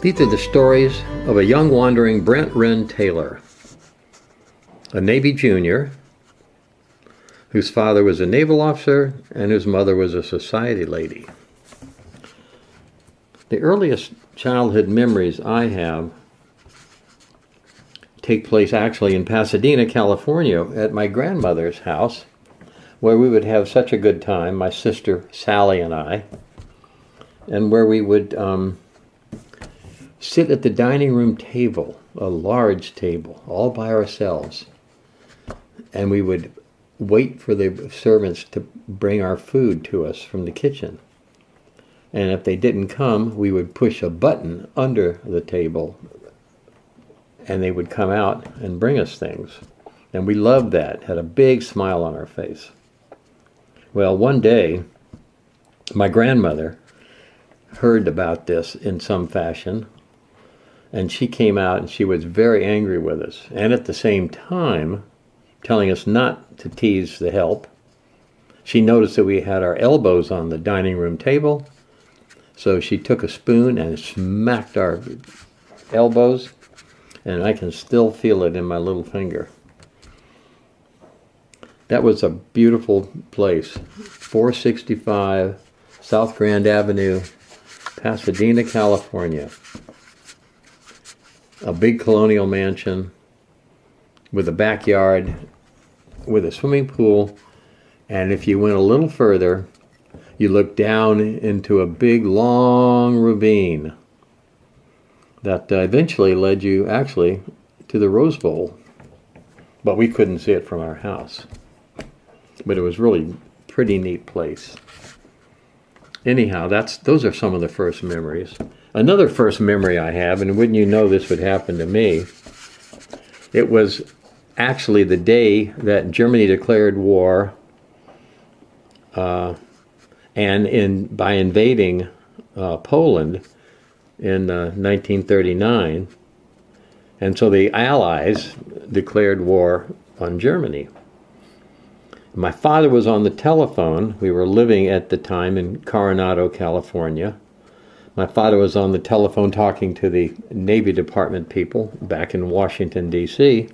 These are the stories of a young wandering Brent Taylor, a Navy junior whose father was a naval officer and whose mother was a society lady. The earliest childhood memories I have take place actually in Pasadena, California, at my grandmother's house, where we would have such a good time, my sister Sally and I, and where we would sit at the dining room table, a large table, all by ourselves, and we would wait for the servants to bring our food to us from the kitchen. And if they didn't come, we would push a button under the table and they would come out and bring us things. And we loved that, had a big smile on our face. Well, one day, my grandmother heard about this in some fashion, and she came out and she was very angry with us. And at the same time, telling us not to tease the help. She noticed that we had our elbows on the dining room table, so she took a spoon and smacked our elbows, and I can still feel it in my little finger. That was a beautiful place, 465 South Grand Avenue, Pasadena, California. A big colonial mansion with a backyard, with a swimming pool, and if you went a little further, you looked down into a big, long ravine that eventually led you actually to the Rose Bowl, but we couldn't see it from our house. But it was really a pretty neat place. Anyhow, those are some of the first memories. Another first memory I have, and wouldn't you know this would happen to me, it was actually the day that Germany declared war, and by invading Poland in 1939, and so the Allies declared war on Germany. My father was on the telephone. We were living at the time in Coronado, California. My father was on the telephone talking to the Navy Department people back in Washington, D.C.,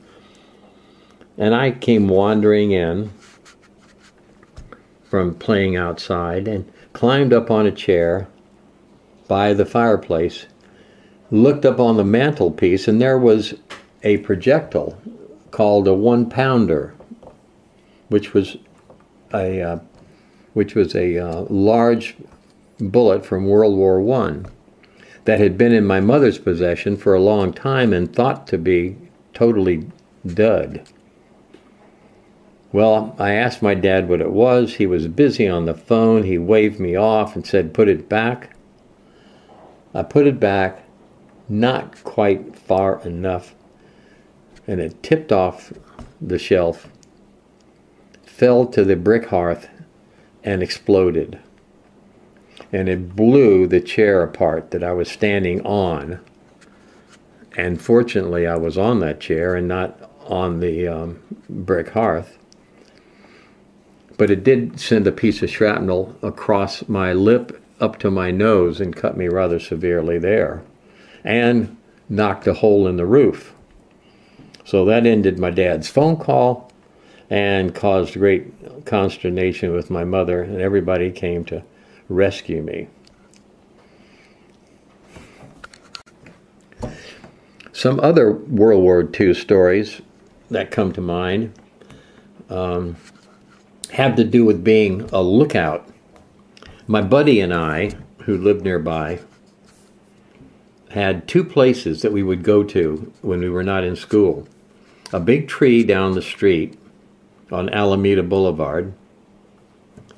and I came wandering in from playing outside and climbed up on a chair by the fireplace, looked up on the mantelpiece, and there was a projectile called a 1-pounder, which was a large bullet from World War I that had been in my mother's possession for a long time and thought to be totally dud. Well, I asked my dad what it was. He was busy on the phone. He waved me off and said, "Put it back." I put it back, not quite far enough, and it tipped off the shelf, fell to the brick hearth, and exploded. And it blew the chair apart that I was standing on. And fortunately, I was on that chair and not on the brick hearth. But it did send a piece of shrapnel across my lip up to my nose and cut me rather severely there, and knocked a hole in the roof. So that ended my dad's phone call and caused great consternation with my mother, and everybody came to rescue me. Some other World War II stories that come to mind have to do with being a lookout. My buddy and I, who lived nearby, had two places that we would go to when we were not in school. A big tree down the street on Alameda Boulevard,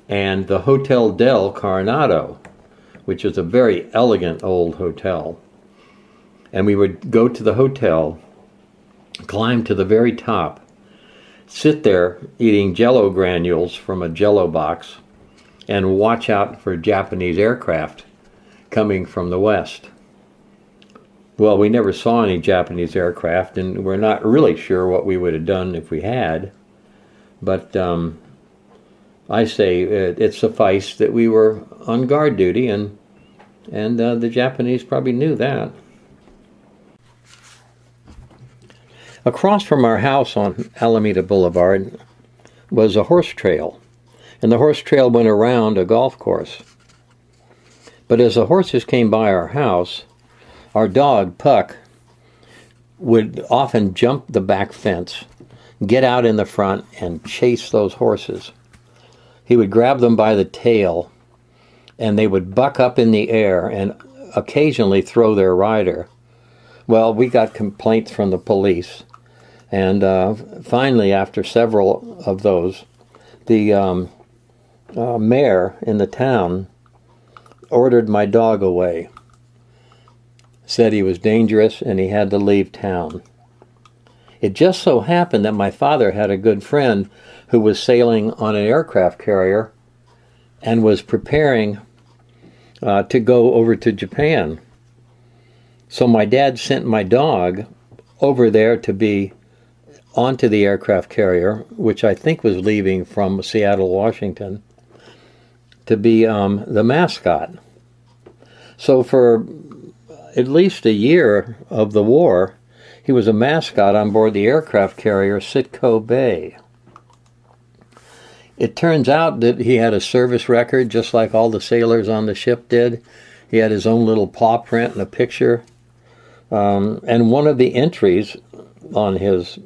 and the Hotel del Coronado, which is a very elegant old hotel. And we would go to the hotel, climb to the very top, sit there eating Jell-O granules from a Jell-O box, and watch out for Japanese aircraft coming from the west. Well, we never saw any Japanese aircraft, and we're not really sure what we would have done if we had. But I say it sufficed that we were on guard duty, and the Japanese probably knew that. Across from our house on Alameda Boulevard was a horse trail, and the horse trail went around a golf course. But as the horses came by our house, our dog, Puck, would often jump the back fence, get out in the front, and chase those horses. He would grab them by the tail, and they would buck up in the air and occasionally throw their rider. Well, we got complaints from the police, and finally, after several of those, the mayor in the town ordered my dog away, said he was dangerous and he had to leave town. It just so happened that my father had a good friend who was sailing on an aircraft carrier and was preparing to go over to Japan. So my dad sent my dog over there to be onto the aircraft carrier, which I think was leaving from Seattle, Washington, to be the mascot. So for at least a year of the war, he was a mascot on board the aircraft carrier Sitco Bay. It turns out that he had a service record just like all the sailors on the ship did. He had his own little paw print and a picture. And one of the entries on his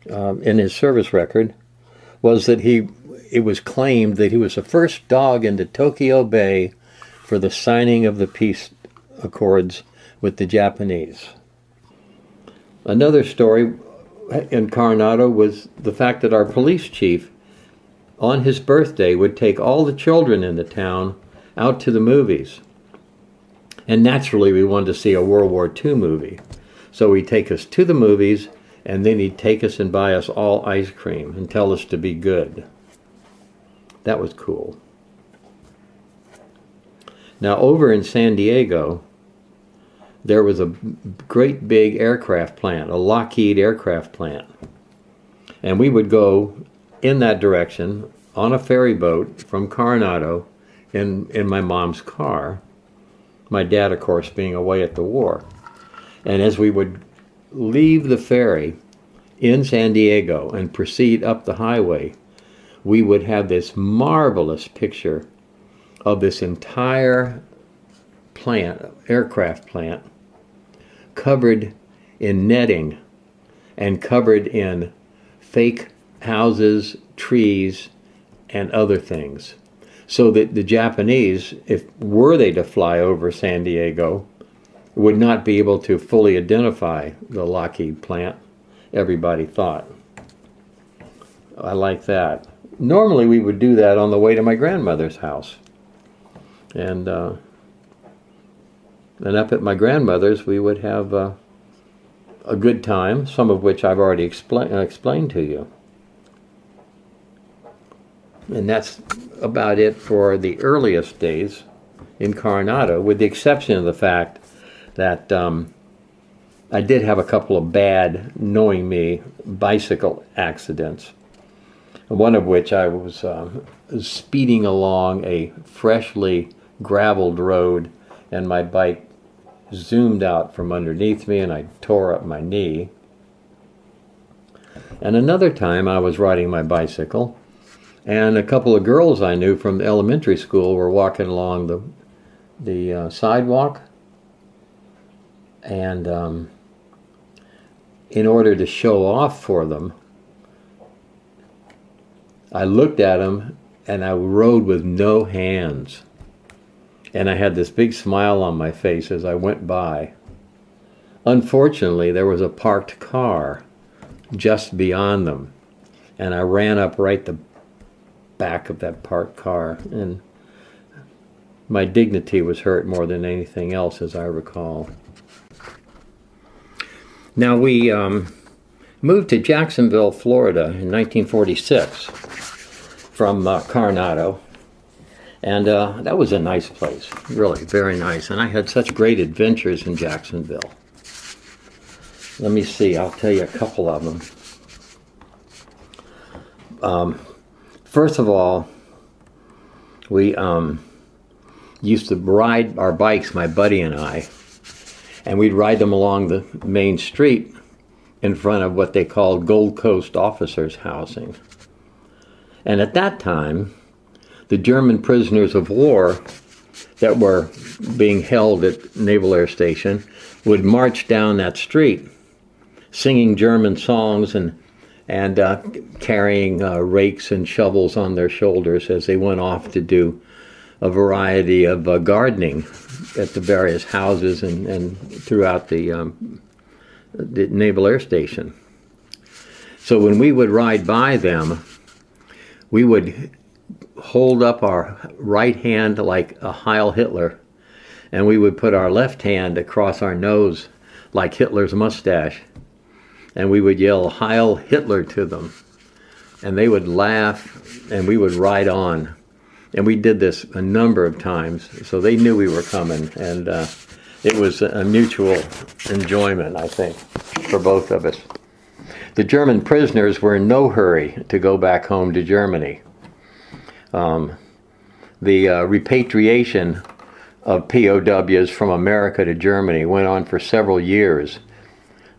in his service record was that it was claimed that he was the first dog into Tokyo Bay for the signing of the peace accords with the Japanese. Another story in Coronado was the fact that our police chief, on his birthday, would take all the children in the town out to the movies. And naturally, we wanted to see a World War II movie. So he'd take us to the movies, and then he'd take us and buy us all ice cream and tell us to be good. That was cool. Now, over in San Diego, there was a great big aircraft plant, a Lockheed aircraft plant. And we would go in that direction on a ferry boat from Coronado in my mom's car. My dad, of course, being away at the war. And as we would leave the ferry in San Diego and proceed up the highway, we would have this marvelous picture of this entire plant, aircraft plant, covered in netting and covered in fake houses, trees, and other things. So that the Japanese, were they to fly over San Diego, would not be able to fully identify the Lockheed plant, everybody thought. I like that. Normally we would do that on the way to my grandmother's house. And up at my grandmother's we would have a good time, some of which I've already explained to you. And that's about it for the earliest days in Coronado, with the exception of the fact that I did have a couple of bad, knowing me, bicycle accidents. One of which I was speeding along a freshly graveled road, and my bike zoomed out from underneath me and I tore up my knee. And another time I was riding my bicycle, and a couple of girls I knew from elementary school were walking along the sidewalk. And in order to show off for them, I looked at them and I rode with no hands. And I had this big smile on my face as I went by. Unfortunately, there was a parked car just beyond them. And I ran up right the back of that parked car. And my dignity was hurt more than anything else, as I recall. Now, we moved to Jacksonville, Florida in 1946 from Coronado. And that was a nice place, really, very nice. And I had such great adventures in Jacksonville. Let me see, I'll tell you a couple of them. First of all, we used to ride our bikes, my buddy and I, and we'd ride them along the main street in front of what they called Gold Coast officers' housing. And at that time, the German prisoners of war that were being held at Naval Air Station would march down that street singing German songs and carrying rakes and shovels on their shoulders as they went off to do a variety of gardening at the various houses and throughout the Naval Air Station. So when we would ride by them, we would hold up our right hand like a Heil Hitler, and we would put our left hand across our nose like Hitler's mustache, and we would yell Heil Hitler to them, and they would laugh, and we would ride on. And we did this a number of times, so they knew we were coming, and it was a mutual enjoyment, I think, for both of us. The German prisoners were in no hurry to go back home to Germany. The repatriation of POWs from America to Germany went on for several years.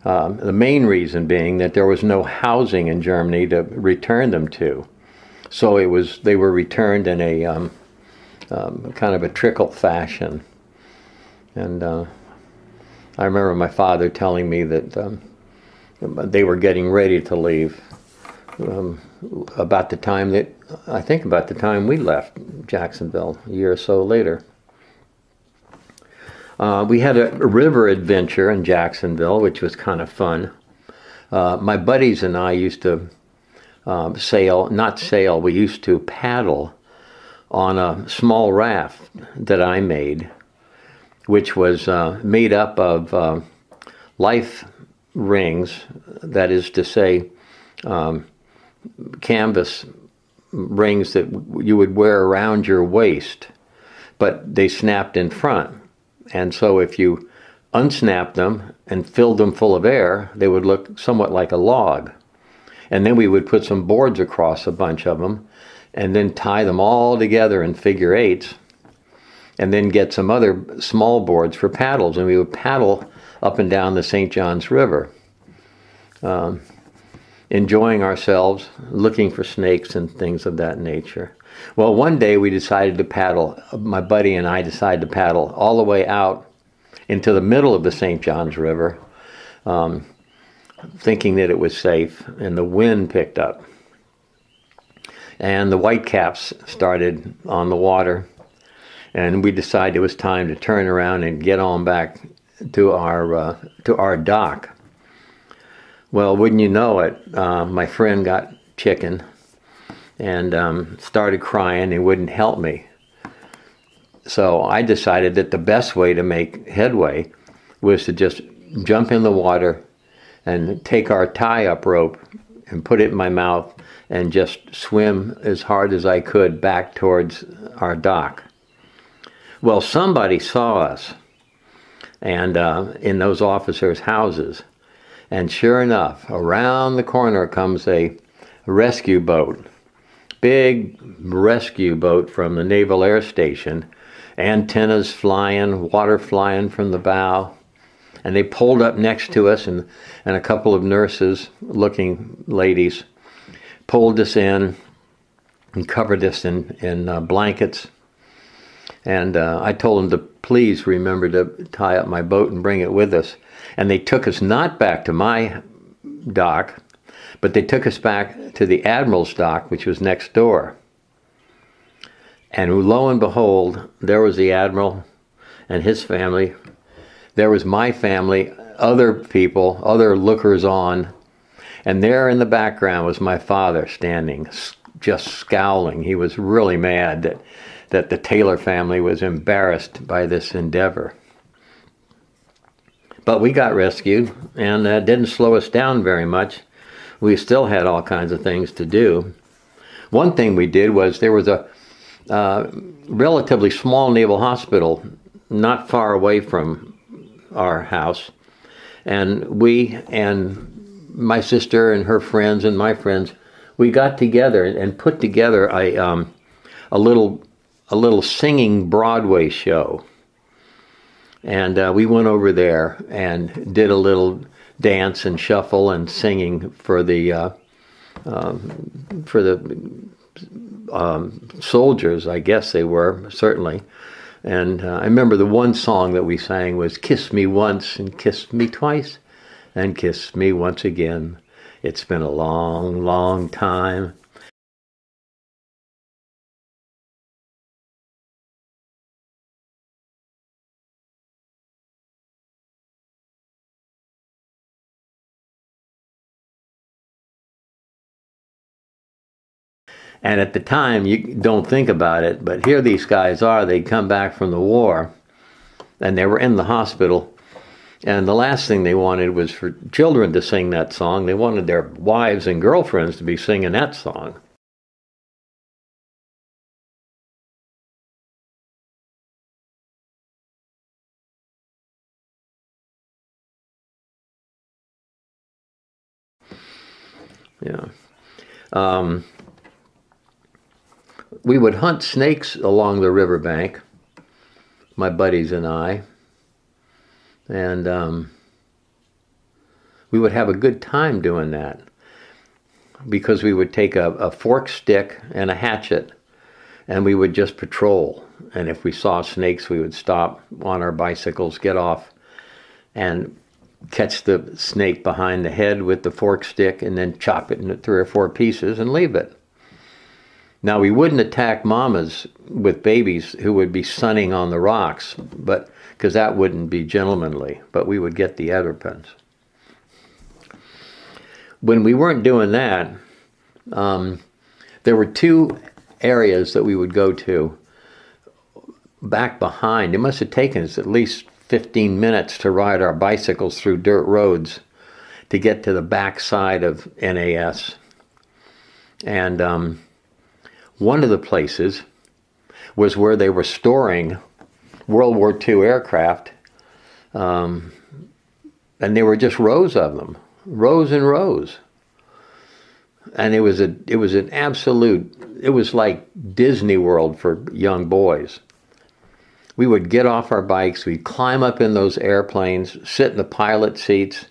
The main reason being that there was no housing in Germany to return them to. So they were returned in a kind of a trickle fashion. And I remember my father telling me that they were getting ready to leave about the time we left Jacksonville, a year or so later. We had a river adventure in Jacksonville, which was kind of fun. My buddies and I used to we used to paddle on a small raft that I made, which was made up of life rings, that is to say, canvas rings that you would wear around your waist, but they snapped in front. And so if you unsnapped them and filled them full of air, they would look somewhat like a log. And then we would put some boards across a bunch of them and then tie them all together in figure eights and then get some other small boards for paddles. And we would paddle up and down the St. Johns River, enjoying ourselves, looking for snakes and things of that nature. Well, one day we decided to paddle, my buddy and I decided to paddle all the way out into the middle of the St. Johns River, thinking that it was safe, and the wind picked up. And the whitecaps started on the water, and we decided it was time to turn around and get on back to our dock. Well, wouldn't you know it, my friend got chicken and started crying and wouldn't help me. So I decided that the best way to make headway was to just jump in the water and take our tie-up rope and put it in my mouth and just swim as hard as I could back towards our dock. Well, somebody saw us and in those officers' houses, and sure enough, around the corner comes a rescue boat, big rescue boat from the Naval Air Station, antennas flying, water flying from the bow. And they pulled up next to us, and a couple of nurses-looking ladies pulled us in and covered us in blankets. And I told them to please remember to tie up my boat and bring it with us. And they took us not back to my dock, but they took us back to the Admiral's dock, which was next door. And lo and behold, there was the Admiral and his family. There was my family, other people, other lookers on. And there in the background was my father standing, just scowling. He was really mad that the Taylor family was embarrassed by this endeavor. But we got rescued, and that didn't slow us down very much. We still had all kinds of things to do. One thing we did was there was a relatively small naval hospital not far away from our house, and we and my sister and her friends and my friends, we got together and put together a little singing Broadway show. And we went over there and did a little dance and shuffle and singing for the soldiers, I guess they were, certainly. And I remember the one song that we sang was "Kiss Me Once and Kiss Me Twice and Kiss Me Once Again. It's been a long, long time." And at the time, you don't think about it, but here these guys are. They'd come back from the war, and they were in the hospital. And the last thing they wanted was for children to sing that song. They wanted their wives and girlfriends to be singing that song. Yeah. We would hunt snakes along the riverbank, my buddies and I, and we would have a good time doing that because we would take a forked stick and a hatchet and we would just patrol. And if we saw snakes, we would stop on our bicycles, get off, and catch the snake behind the head with the forked stick and then chop it into 3 or 4 pieces and leave it. Now, we wouldn't attack mamas with babies who would be sunning on the rocks, but because that wouldn't be gentlemanly, but we would get the Edderpins. When we weren't doing that, there were 2 areas that we would go to back behind. It must have taken us at least 15 minutes to ride our bicycles through dirt roads to get to the back side of NAS. And one of the places was where they were storing World War II aircraft, and there were just rows of them, rows and rows. And it was like Disney World for young boys. We would get off our bikes, we'd climb up in those airplanes, sit in the pilot seats,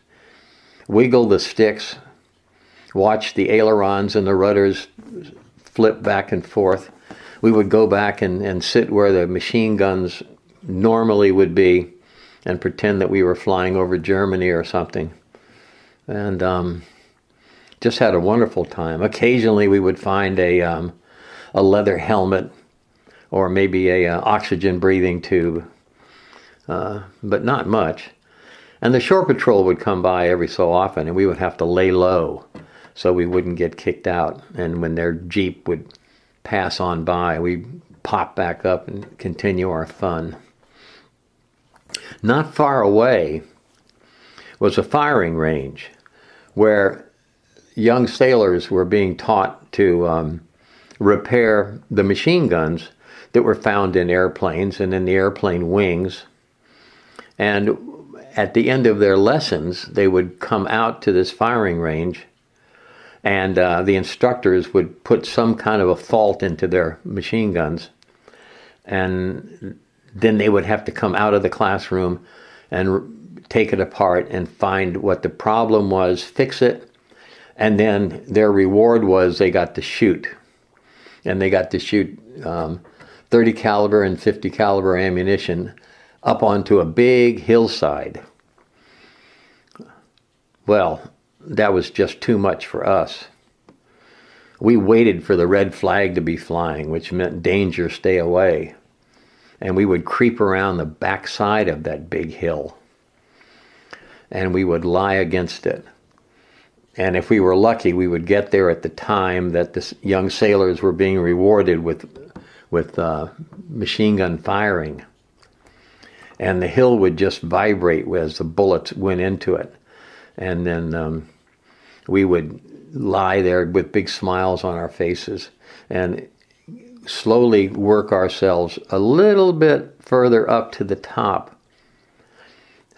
wiggle the sticks, watch the ailerons and the rudders flip back and forth. We would go back and sit where the machine guns normally would be and pretend that we were flying over Germany or something. And just had a wonderful time. Occasionally we would find a leather helmet or maybe a oxygen breathing tube, but not much. And the shore patrol would come by every so often and we would have to lay low so we wouldn't get kicked out. And when their Jeep would pass on by, we'd pop back up and continue our fun. Not far away was a firing range where young sailors were being taught to repair the machine guns that were found in airplanes and in the airplane wings. And at the end of their lessons, they would come out to this firing range and the instructors would put some kind of a fault into their machine guns. And then they would have to come out of the classroom and take it apart and find what the problem was, fix it, and then their reward was they got to shoot. And they got to shoot 30 caliber and 50 caliber ammunition up onto a big hillside. Well, that was just too much for us. We waited for the red flag to be flying, which meant danger, stay away. And we would creep around the backside of that big hill. And we would lie against it. And if we were lucky, we would get there at the time that the young sailors were being rewarded with machine gun firing. And the hill would just vibrate as the bullets went into it. And then we would lie there with big smiles on our faces and slowly work ourselves a little bit further up to the top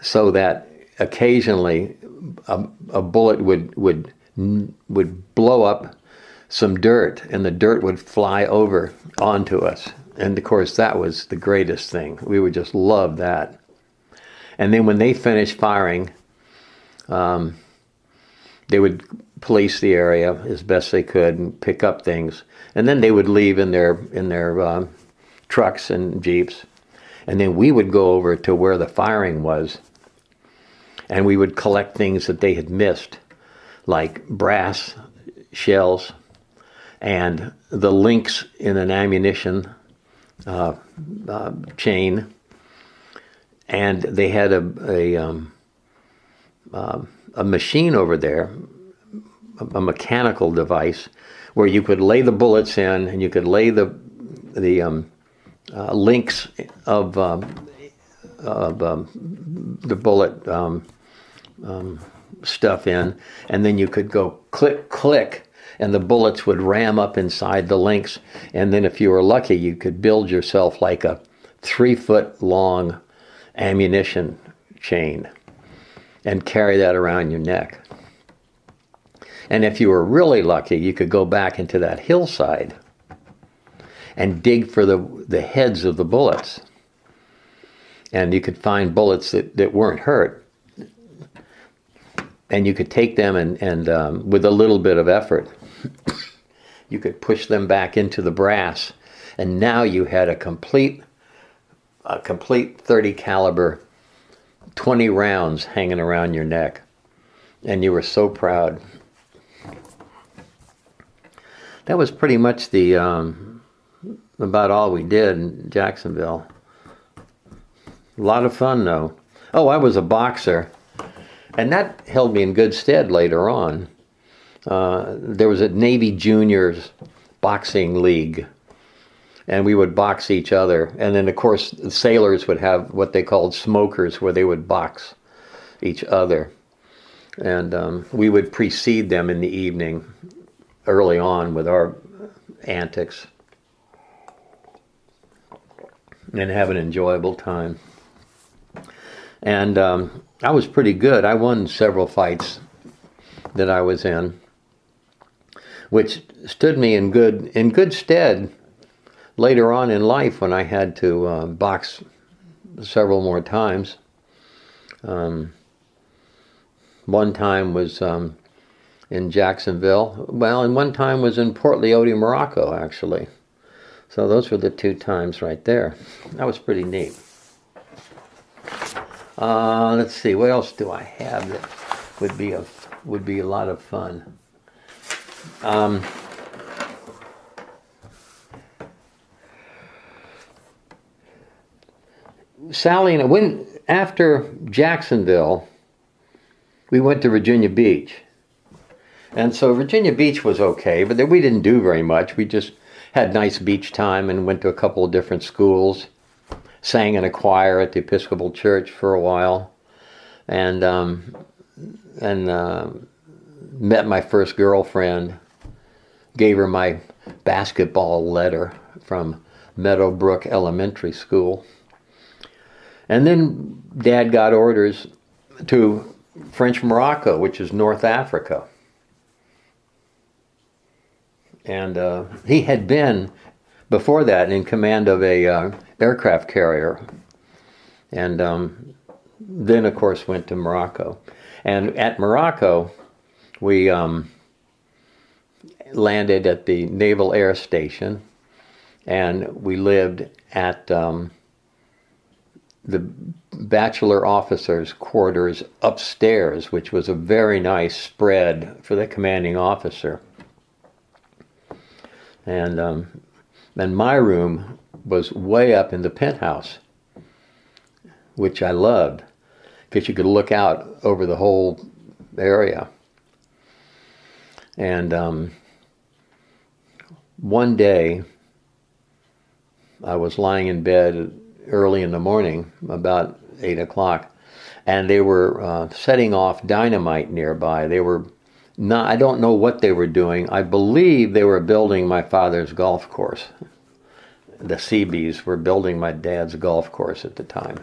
so that occasionally a bullet would blow up some dirt and the dirt would fly over onto us. And of course that was the greatest thing. We would just love that. And then when they finished firing, They would police the area as best they could and pick up things, and then they would leave in their trucks and jeeps, and then we would go over to where the firing was, and we would collect things that they had missed, like brass shells and the links in an ammunition chain, and they had a machine over there, a mechanical device, where you could lay the bullets in, and you could lay the links of the bullet stuff in, and then you could go click, click, and the bullets would ram up inside the links, and then if you were lucky, you could build yourself like a 3-foot long ammunition chain and carry that around your neck. And if you were really lucky, you could go back into that hillside and dig for the heads of the bullets. And you could find bullets that weren't hurt. And you could take them and with a little bit of effort, you could push them back into the brass. And now you had a complete 30 caliber, 20 rounds hanging around your neck. And you were so proud. That was pretty much the about all we did in Jacksonville. A lot of fun, though. Oh, I was a boxer, and that held me in good stead later on. There was a Navy Juniors boxing league, and we would box each other. And then, of course, the sailors would have what they called smokers, where they would box each other. And we would precede them in the evening, early on, with our antics, and have an enjoyable time. And I was pretty good. I won several fights that I was in, which stood me in good stead later on in life when I had to box several more times. One time was in Jacksonville. Well, and one time was in Port Leoti, Morocco, actually. So those were the 2 times right there. That was pretty neat. Let's see, what else do I have that would be a lot of fun? Sally and I, after Jacksonville, we went to Virginia Beach. And so Virginia Beach was okay, but we didn't do very much. We just had nice beach time and went to a couple of different schools, sang in a choir at the Episcopal Church for a while, and met my first girlfriend, gave her my basketball letter from Meadowbrook Elementary School. And then Dad got orders to French Morocco, which is North Africa. And he had been, before that, in command of a aircraft carrier. And then, of course, went to Morocco. And at Morocco, we landed at the Naval Air Station, and we lived at the bachelor officers' quarters upstairs, which was a very nice spread for the commanding officer. And my room was way up in the penthouse, which I loved, because you could look out over the whole area. And one day, I was lying in bed early in the morning, about 8 o'clock, and they were setting off dynamite nearby. They were not, I don't know what they were doing. I believe they were building my father's golf course. The Seabees were building my dad's golf course at the time,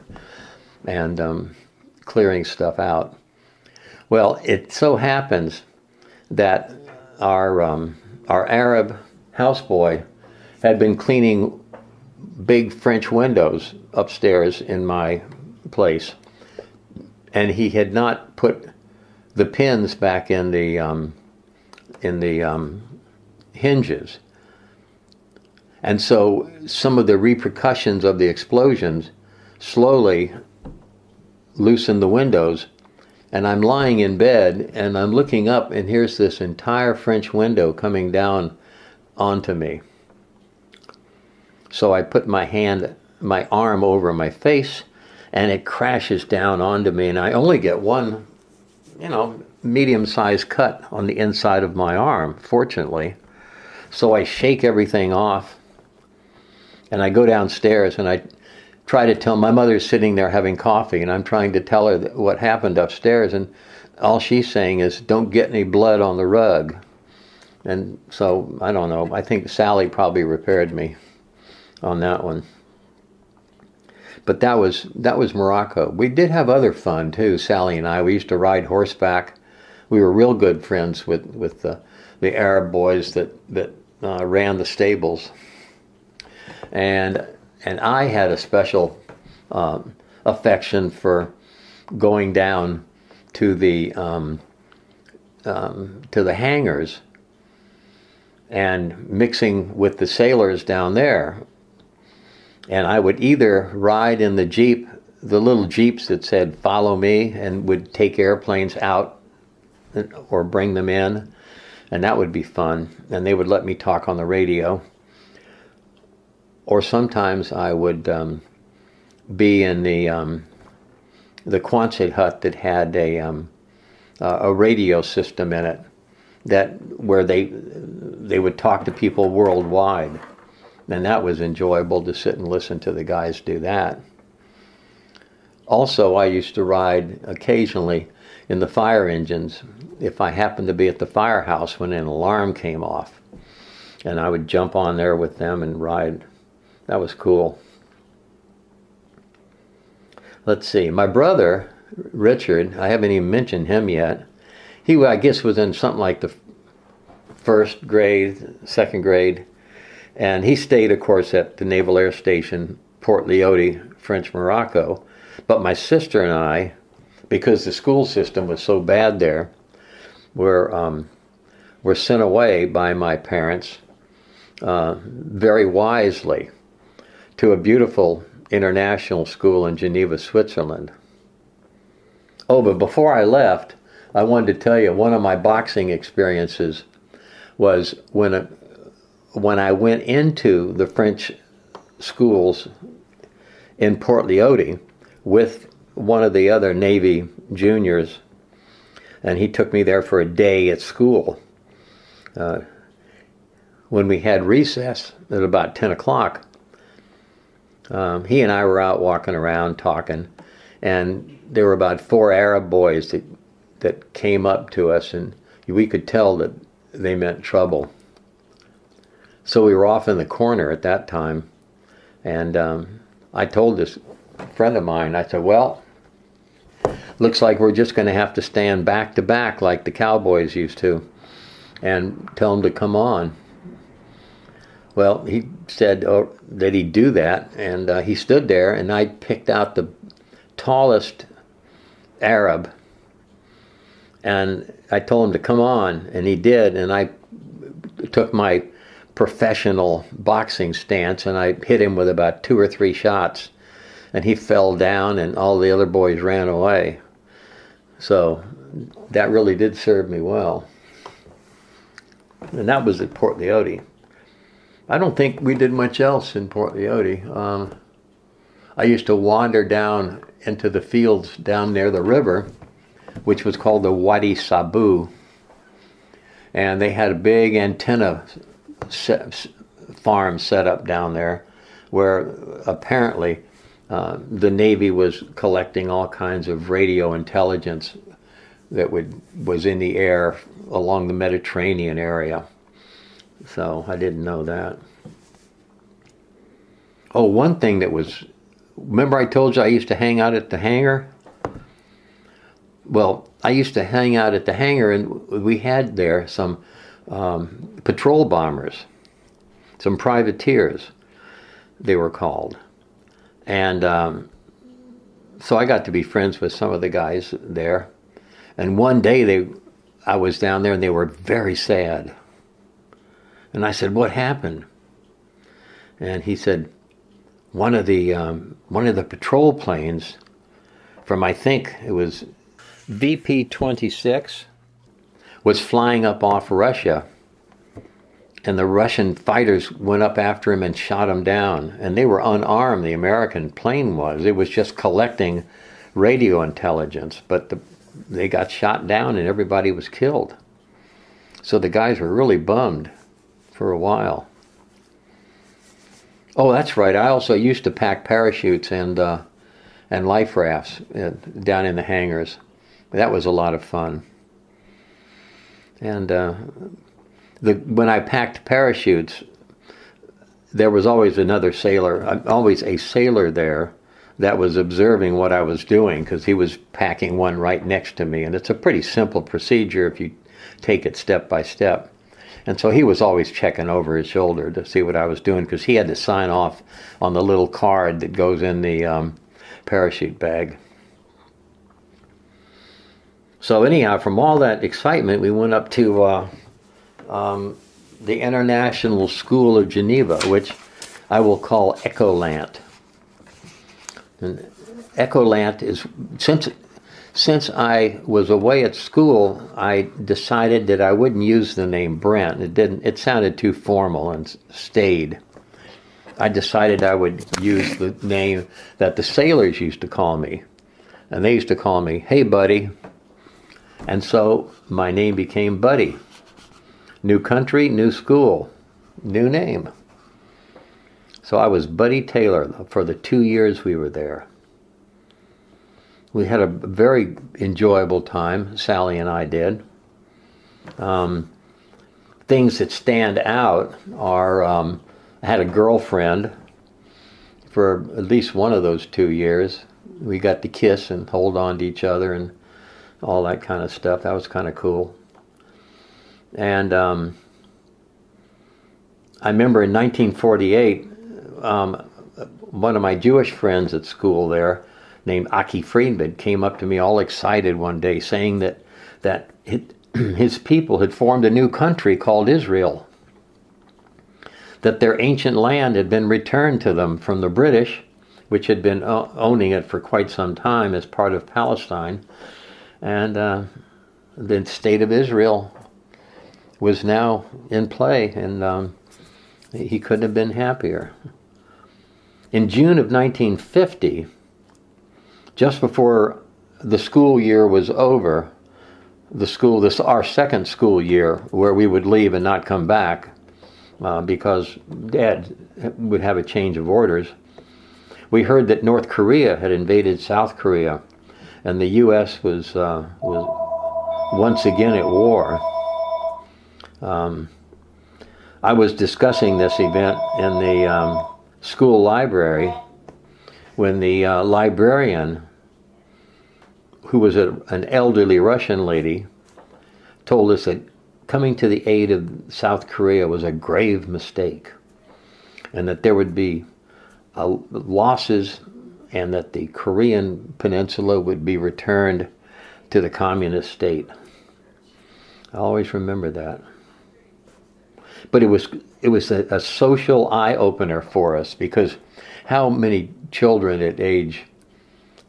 and clearing stuff out. Well, it so happens that our Arab houseboy had been cleaning big French windows upstairs in my place, and he had not put the pins back in the hinges. And so some of the repercussions of the explosions slowly loosened the windows, and I'm lying in bed and I'm looking up, and here's this entire French window coming down onto me. So I put my arm over my face, and it crashes down onto me, and I only get one, medium-sized cut on the inside of my arm, fortunately. So I shake everything off, and I go downstairs, and I try to tell, my mother's sitting there having coffee, and I'm trying to tell her what happened upstairs, and all she's saying is, don't get any blood on the rug. And so, I don't know, I think Sally probably repaired me on that one. But that was Morocco. We did have other fun too, Sally and I. We used to ride horseback. We were real good friends with the Arab boys that ran the stables. And I had a special affection for going down to the hangars and mixing with the sailors down there. And I would either ride in the Jeep, the little Jeeps that said, follow me, and would take airplanes out or bring them in. And that would be fun. And they would let me talk on the radio. Or sometimes I would be in the Quonset hut that had a radio system in it, where they would talk to people worldwide. And that was enjoyable to sit and listen to the guys do that. Also, I used to ride occasionally in the fire engines if I happened to be at the firehouse when an alarm came off. And I would jump on there with them and ride. That was cool. Let's see. My brother, Richard, I haven't even mentioned him yet. He, I guess, was in something like the first grade, second grade. And he stayed, of course, at the Naval Air Station, Port Lyoté, French Morocco. But my sister and I, because the school system was so bad there, were sent away by my parents very wisely to a beautiful international school in Geneva, Switzerland. Oh, but before I left, I wanted to tell you one of my boxing experiences was when I went into the French schools in Port Lyoté with one of the other Navy juniors, and he took me there for a day at school. When we had recess at about 10 o'clock, he and I were out walking around talking, and there were about 4 Arab boys that came up to us, and we could tell that they meant trouble. So we were off in the corner at that time, and I told this friend of mine, I said, well, looks like we're just going to have to stand back to back like the cowboys used to, and tell them to come on. Well, he said that he'd do that, and he stood there, and I picked out the tallest Arab, and I told him to come on, and he did, and I took my professional boxing stance, and I hit him with about 2 or 3 shots, and he fell down, and all the other boys ran away. So that really did serve me well. And that was at Port Lyoté. I don't think we did much else in Port Lyoté. I used to wander down into the fields down near the river, which was called the Wadi Sabu, and they had a big antenna farm set up down there, where apparently the Navy was collecting all kinds of radio intelligence that was in the air along the Mediterranean area. So I didn't know that. Oh, one thing that was, remember I told you I used to hang out at the hangar? Well, I used to hang out at the hangar, and we had there some patrol bombers, some privateers, they were called. And so I got to be friends with some of the guys there. And one day I was down there and they were very sad. And I said, "What happened?" And he said, one of the patrol planes from, I think it was VP-26, was flying up off Russia, and the Russian fighters went up after him and shot him down. And they were unarmed, the American plane was. It was just collecting radio intelligence, but they got shot down and everybody was killed. So the guys were really bummed for a while. Oh, that's right. I also used to pack parachutes and life rafts down in the hangars. That was a lot of fun. And when I packed parachutes, there was always another sailor, always a sailor there that was observing what I was doing, because he was packing one right next to me. And it's a pretty simple procedure if you take it step by step. And so he was always checking over his shoulder to see what I was doing, because he had to sign off on the little card that goes in the parachute bag. So anyhow, from all that excitement, we went up to the International School of Geneva, which I will call Ecolant. And Ecolant is, since I was away at school, I decided that I wouldn't use the name Brent. It sounded too formal and staid. I decided I would use the name that the sailors used to call me. And they used to call me, "Hey, buddy." And so my name became Buddy. New country, new school, new name. So I was Buddy Taylor for the 2 years we were there. We had a very enjoyable time, Sally and I did. Things that stand out are, I had a girlfriend for at least one of those 2 years. We got to kiss and hold on to each other and all that kind of stuff. That was kind of cool. And I remember in 1948, one of my Jewish friends at school there, named Aki Friedman, came up to me all excited one day, saying that his people had formed a new country called Israel, that their ancient land had been returned to them from the British, which had been owning it for quite some time as part of Palestine, and the state of Israel was now in play, and he couldn't have been happier. In June of 1950, just before the school year was over, our second school year, where we would leave and not come back because Dad would have a change of orders, we heard that North Korea had invaded South Korea, and the U.S. was once again at war. I was discussing this event in the school library when the librarian, who was an elderly Russian lady, told us that coming to the aid of South Korea was a grave mistake, and that there would be losses, and that the Korean peninsula would be returned to the communist state. I always remember that. But it was a social eye-opener for us, because how many children at age,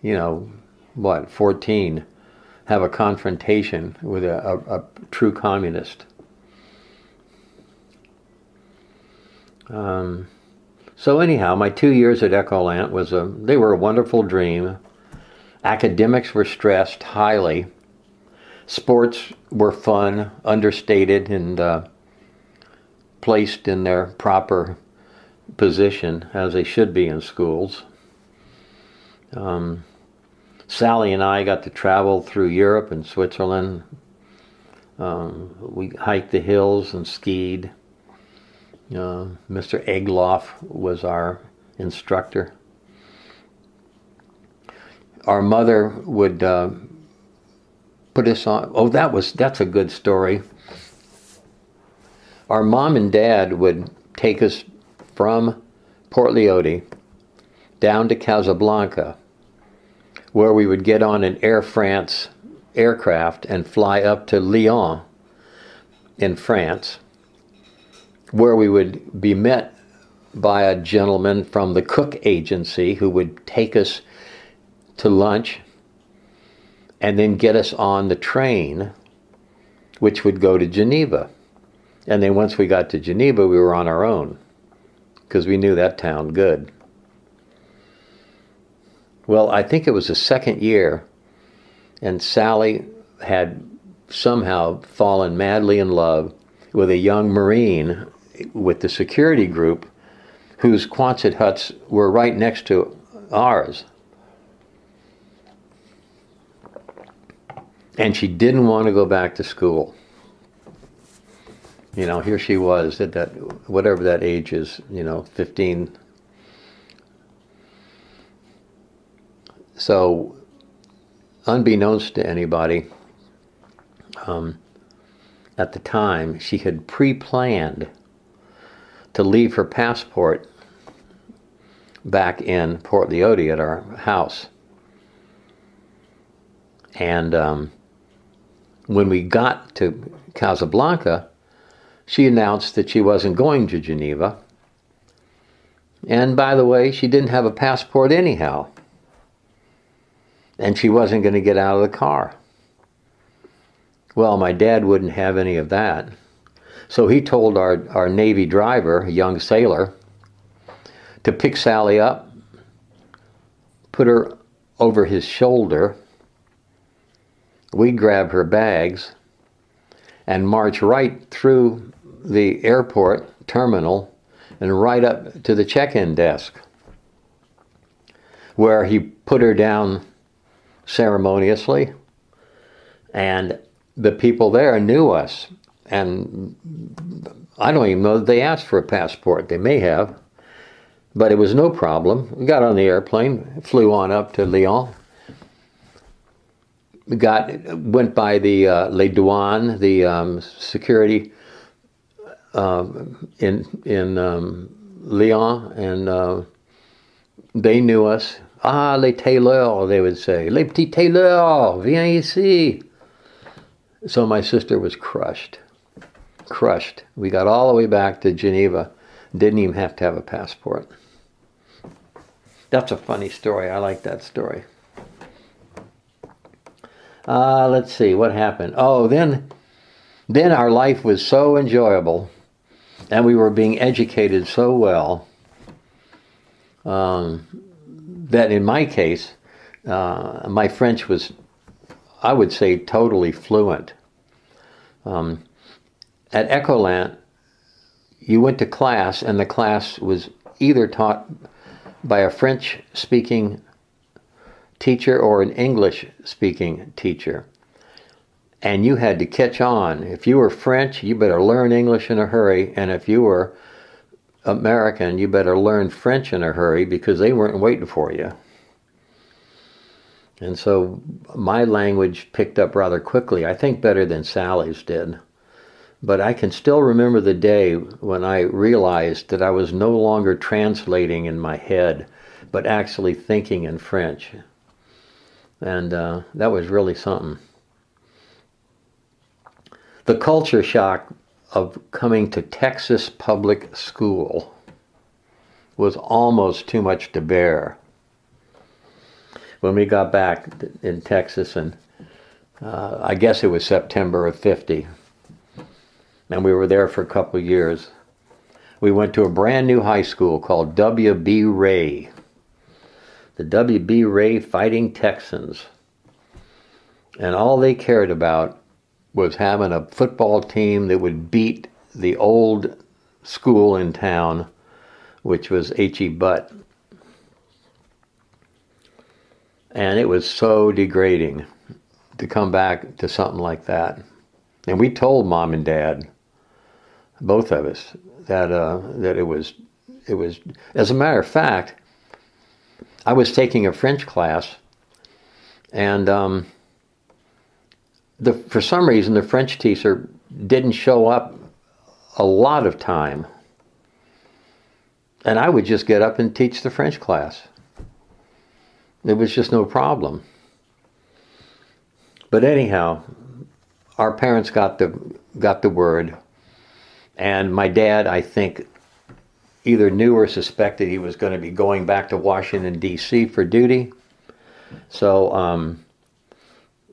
14, have a confrontation with a true communist? So anyhow, my 2 years at Ecolant they were a wonderful dream. Academics were stressed highly. Sports were fun, understated, and placed in their proper position, as they should be in schools. Sally and I got to travel through Europe and Switzerland. We hiked the hills and skied. Mr. Egloff was our instructor. Our mother would put us on. Oh, that's a good story. Our mom and dad would take us from Port Leoti down to Casablanca, where we would get on an Air France aircraft and fly up to Lyon in France, where we would be met by a gentleman from the Cook Agency who would take us to lunch and then get us on the train, which would go to Geneva. And then once we got to Geneva, we were on our own, because we knew that town good. Well, I think it was the second year, and Sally had somehow fallen madly in love with a young Marine with the security group whose Quonset huts were right next to ours. And she didn't want to go back to school. You know, here she was at that, whatever that age is, 15. So, unbeknownst to anybody, at the time, she had pre-planned to leave her passport back in Port Leoti at our house. And when we got to Casablanca, she announced that she wasn't going to Geneva. And by the way, she didn't have a passport anyhow. And she wasn't going to get out of the car. Well, my dad wouldn't have any of that. So he told our Navy driver, a young sailor, to pick Sally up, put her over his shoulder. We'd grab her bags and march right through the airport terminal and right up to the check-in desk, where he put her down ceremoniously, and the people there knew us. And I don't even know that they asked for a passport. They may have, but it was no problem. We got on the airplane, flew on up to Lyon. Went by the Les Douanes, the security in Lyon, and they knew us. Ah, les Taylor, they would say. Les petits Taylor, viens ici. So my sister was crushed. We got all the way back to Geneva. Didn't even have to have a passport. That's a funny story. I like that story. Let's see, what happened? Oh, then our life was so enjoyable, and we were being educated so well, that in my case, my French was, I would say, totally fluent. At Ecolant, you went to class, and the class was either taught by a French-speaking teacher or an English-speaking teacher. And you had to catch on. If you were French, you better learn English in a hurry, and if you were American, you better learn French in a hurry, because they weren't waiting for you. And so my language picked up rather quickly, I think better than Sally's did. But I can still remember the day when I realized that I was no longer translating in my head, but actually thinking in French. And that was really something. The culture shock of coming to Texas public school was almost too much to bear. When we got back in Texas, and I guess it was September of '50, and we were there for a couple of years, we went to a brand new high school called W.B. Ray. The W.B. Ray Fighting Texans. And all they cared about was having a football team that would beat the old school in town, which was H.E. Butt. And it was so degrading to come back to something like that. And we told Mom and Dad, both of us, that it was. As a matter of fact, I was taking a French class, and for some reason the French teacher didn't show up a lot of time, and I would just get up and teach the French class. It was just no problem. But anyhow, our parents got the word, and my dad, I think, either knew or suspected he was going to be going back to Washington, D.C. for duty. So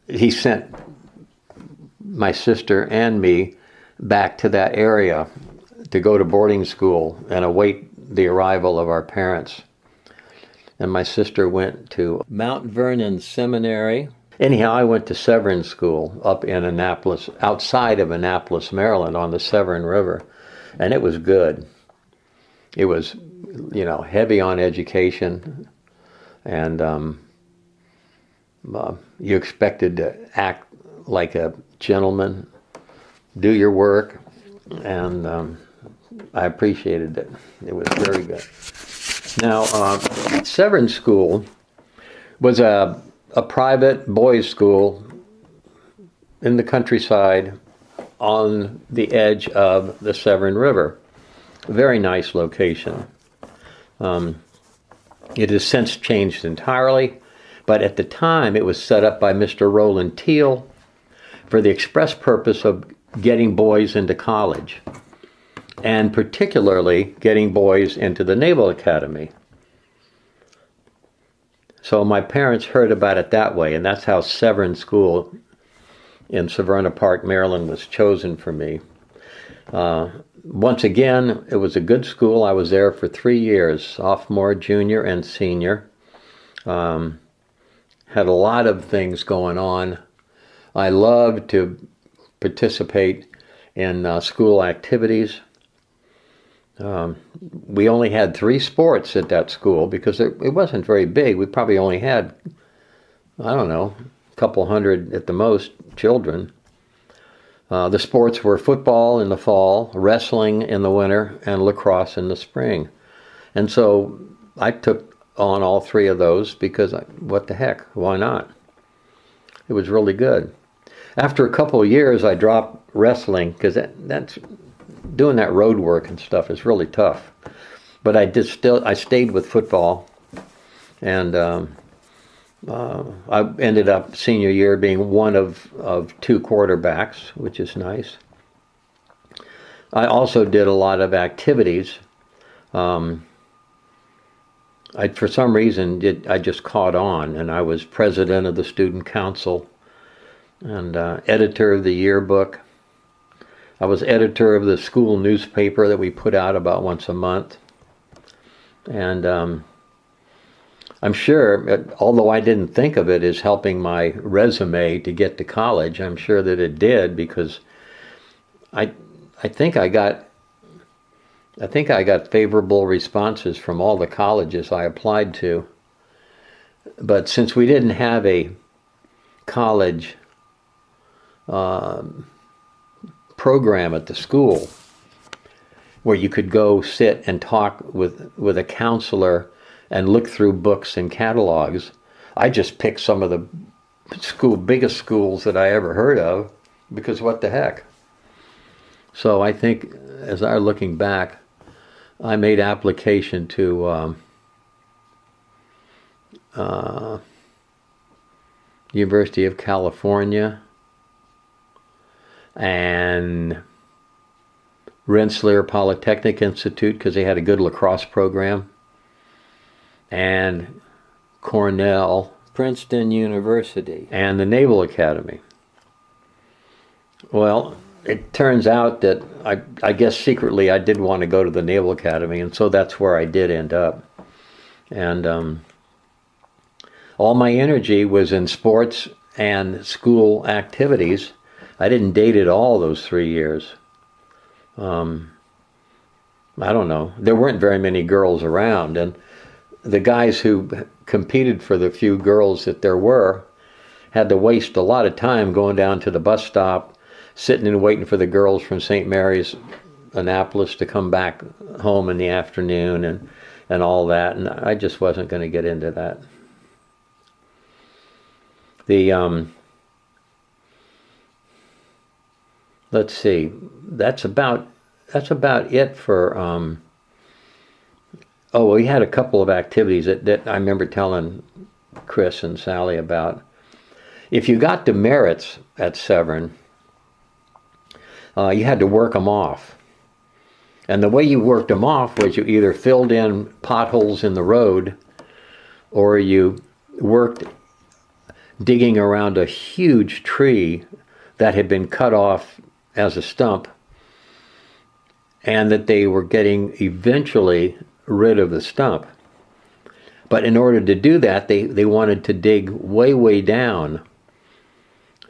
he sent my sister and me back to that area to go to boarding school and await the arrival of our parents. And my sister went to Mount Vernon Seminary. Anyhow, I went to Severn School up in Annapolis, outside of Annapolis, Maryland, on the Severn River. And it was good. It was, heavy on education. And you expected to act like a gentleman, do your work. And I appreciated it. It was very good. Now, Severn School was a private boys' school in the countryside on the edge of the Severn River. A very nice location. It has since changed entirely, but at the time it was set up by Mr. Roland Teal for the express purpose of getting boys into college, and particularly getting boys into the Naval Academy. So my parents heard about it that way, and that's how Severn School in Severna Park, Maryland was chosen for me. Once again, it was a good school. I was there for 3 years, sophomore, junior, and senior. Had a lot of things going on. I loved to participate in school activities. We only had 3 sports at that school because it wasn't very big. We probably only had, I don't know, a couple hundred at the most children. The sports were football in the fall, wrestling in the winter, and lacrosse in the spring. And so I took on all 3 of those because what the heck, why not? It was really good. After a couple of years, I dropped wrestling because that's doing that road work and stuff is really tough. But I stayed with football, and I ended up senior year being one of 2 quarterbacks, which is nice. I also did a lot of activities. For some reason, I just caught on, and I was president of the student council and editor of the yearbook. I was editor of the school newspaper that we put out about once a month. And I'm sure, although I didn't think of it as helping my resume to get to college, I'm sure that it did, because I think I got favorable responses from all the colleges I applied to. But since we didn't have a college program at the school where you could go sit and talk with a counselor and look through books and catalogs, I just picked some of the biggest schools that I ever heard of, because what the heck. So I think, as I'm looking back, I made application to University of California and Rensselaer Polytechnic Institute because they had a good lacrosse program, and Cornell, Princeton University, and the Naval Academy. Well, it turns out that I guess secretly I did want to go to the Naval Academy, and so that's where I did end up. And all my energy was in sports and school activities. I didn't date at all those 3 years. I don't know. There weren't very many girls around, and the guys who competed for the few girls that there were had to waste a lot of time going down to the bus stop, sitting and waiting for the girls from St. Mary's, Annapolis, to come back home in the afternoon and all that, and I just wasn't going to get into that. Let's see, that's about it for, we had a couple of activities that I remember telling Chris and Sally about. if you got demerits at Severn, you had to work them off. And the way you worked them off was you either filled in potholes in the road, or you worked digging around a huge tree that had been cut off as a stump, and that they were getting eventually rid of the stump. But in order to do that, they wanted to dig way, way down.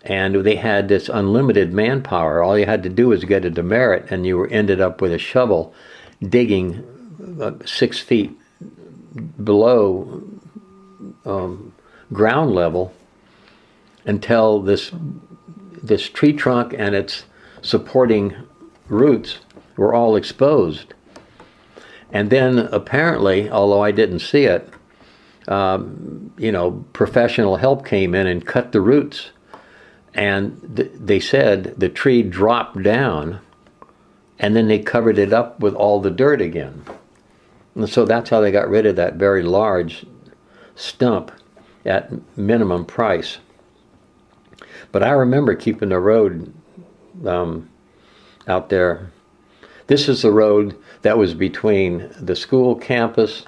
And they had this unlimited manpower. All you had to do was get a demerit, and you ended up with a shovel digging 6 feet below ground level until this tree trunk and its supporting roots were all exposed. And then apparently, although I didn't see it, professional help came in and cut the roots. And they said the tree dropped down, and then they covered it up with all the dirt again. And so that's how they got rid of that very large stump at minimum price. But I remember keeping the road out there. This is the road that was between the school campus.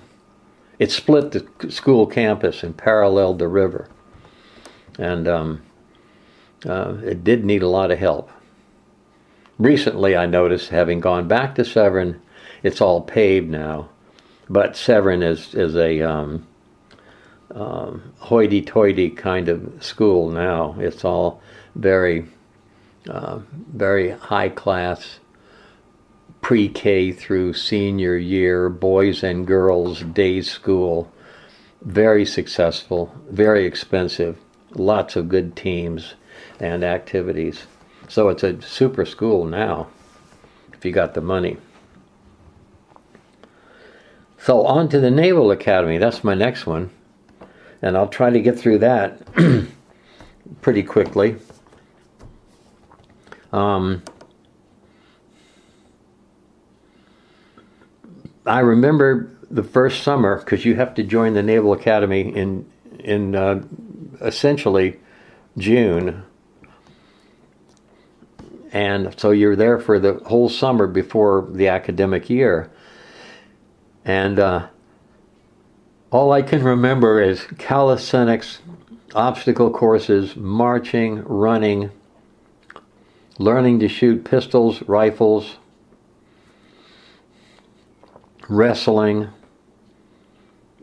It split the school campus and paralleled the river. And it did need a lot of help. Recently, I noticed, having gone back to Severn, it's all paved now. But Severn is a hoity-toity kind of school now. It's all very high-class, pre-K through senior year, boys and girls day school. Very successful, very expensive, lots of good teams and activities. So it's a super school now, if you got the money. So on to the Naval Academy. That's my next one. And I'll try to get through that pretty quickly. I remember the first summer, because you have to join the Naval Academy in essentially June. And so you're there for the whole summer before the academic year. And all I can remember is calisthenics, obstacle courses, marching, running, learning to shoot pistols, rifles, wrestling,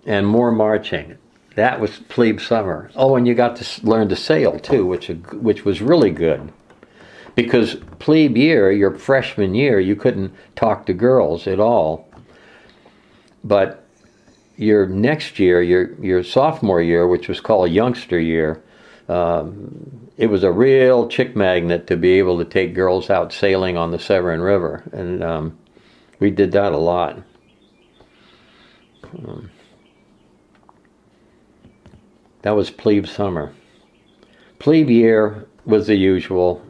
and more marching. That was plebe summer. Oh, and you got to learn to sail too, which was really good. Because plebe year, your freshman year, you couldn't talk to girls at all. But your next year, your sophomore year, which was called youngster year, it was a real chick magnet to be able to take girls out sailing on the Severn River. And we did that a lot. That was plebe summer. Plebe year was the usual.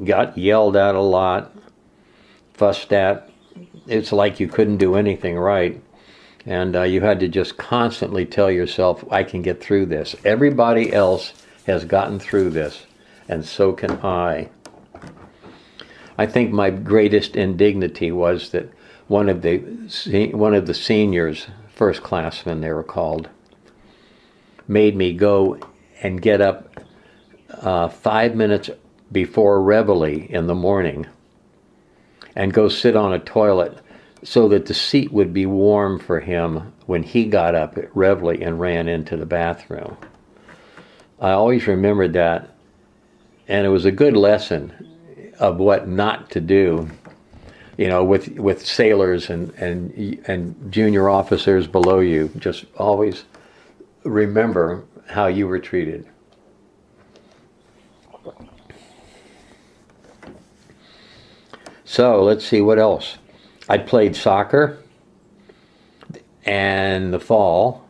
Got yelled at a lot, fussed at. It's like you couldn't do anything right. And you had to just constantly tell yourself, I can get through this. Everybody else has gotten through this, and so can I. I think my greatest indignity was that one of the seniors, first classmen they were called, made me go and get up 5 minutes before reveille in the morning and go sit on a toilet so that the seat would be warm for him when he got up at reveille and ran into the bathroom. I always remembered that, and it was a good lesson of what not to do, with sailors and junior officers below you. Just always remember how you were treated. So let's see what else. I played soccer in the fall,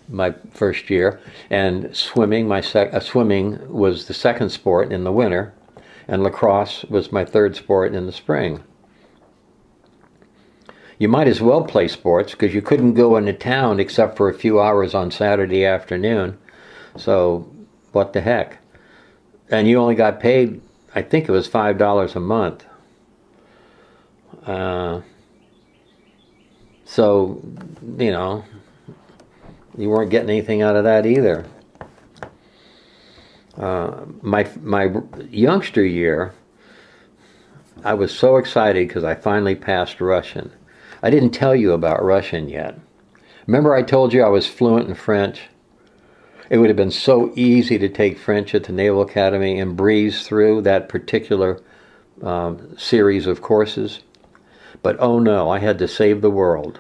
my first year, and swimming. Swimming was the second sport in the winter, and lacrosse was my third sport in the spring. You might as well play sports because you couldn't go into town except for a few hours on Saturday afternoon. So what the heck? and you only got paid, I think it was $5 a month. So, you know, you weren't getting anything out of that either. My youngster year, I was so excited because I finally passed Russian. I didn't tell you about Russian yet. Remember I told you I was fluent in French? It would have been so easy to take French at the Naval Academy and breeze through that particular series of courses. But oh no, I had to save the world.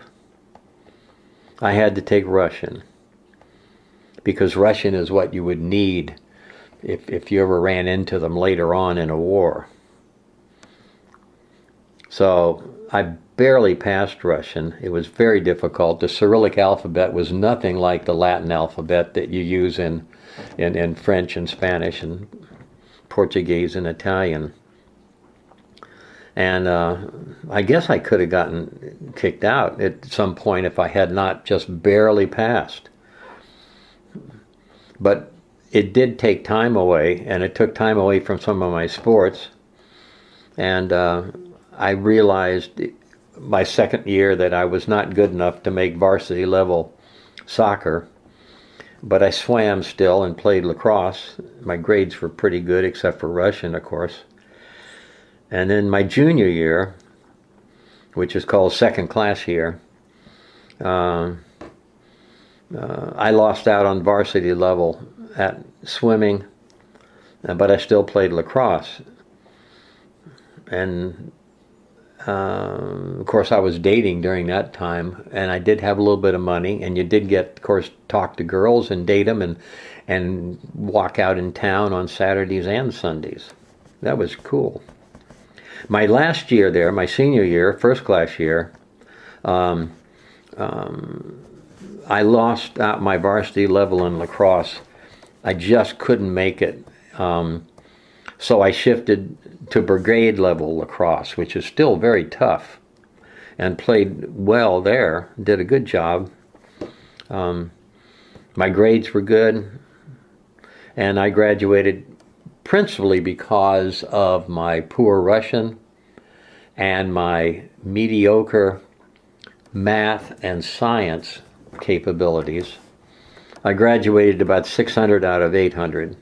I had to take Russian. Because Russian is what you would need if you ever ran into them later on in a war. So I barely passed Russian. It was very difficult. The Cyrillic alphabet was nothing like the Latin alphabet that you use in French and Spanish and Portuguese and Italian. And I guess I could have gotten kicked out at some point if I had not just barely passed. But it did take time away, and it took time away from some of my sports. And I realized my second year that I was not good enough to make varsity level soccer. But I swam still and played lacrosse. My grades were pretty good, except for Russian, of course. And then my junior year, which is called second class year, I lost out on varsity level at swimming, but I still played lacrosse. And of course I was dating during that time, and I did have a little bit of money, and you did get, of course, talk to girls and date them and walk out in town on Saturdays and Sundays. That was cool. My last year there, my senior year, first class year, I lost out my varsity level in lacrosse. I just couldn't make it. So I shifted to brigade level lacrosse, which is still very tough, and played well there, did a good job. My grades were good, and I graduated principally because of my poor Russian and my mediocre math and science capabilities. I graduated about 600 out of 800,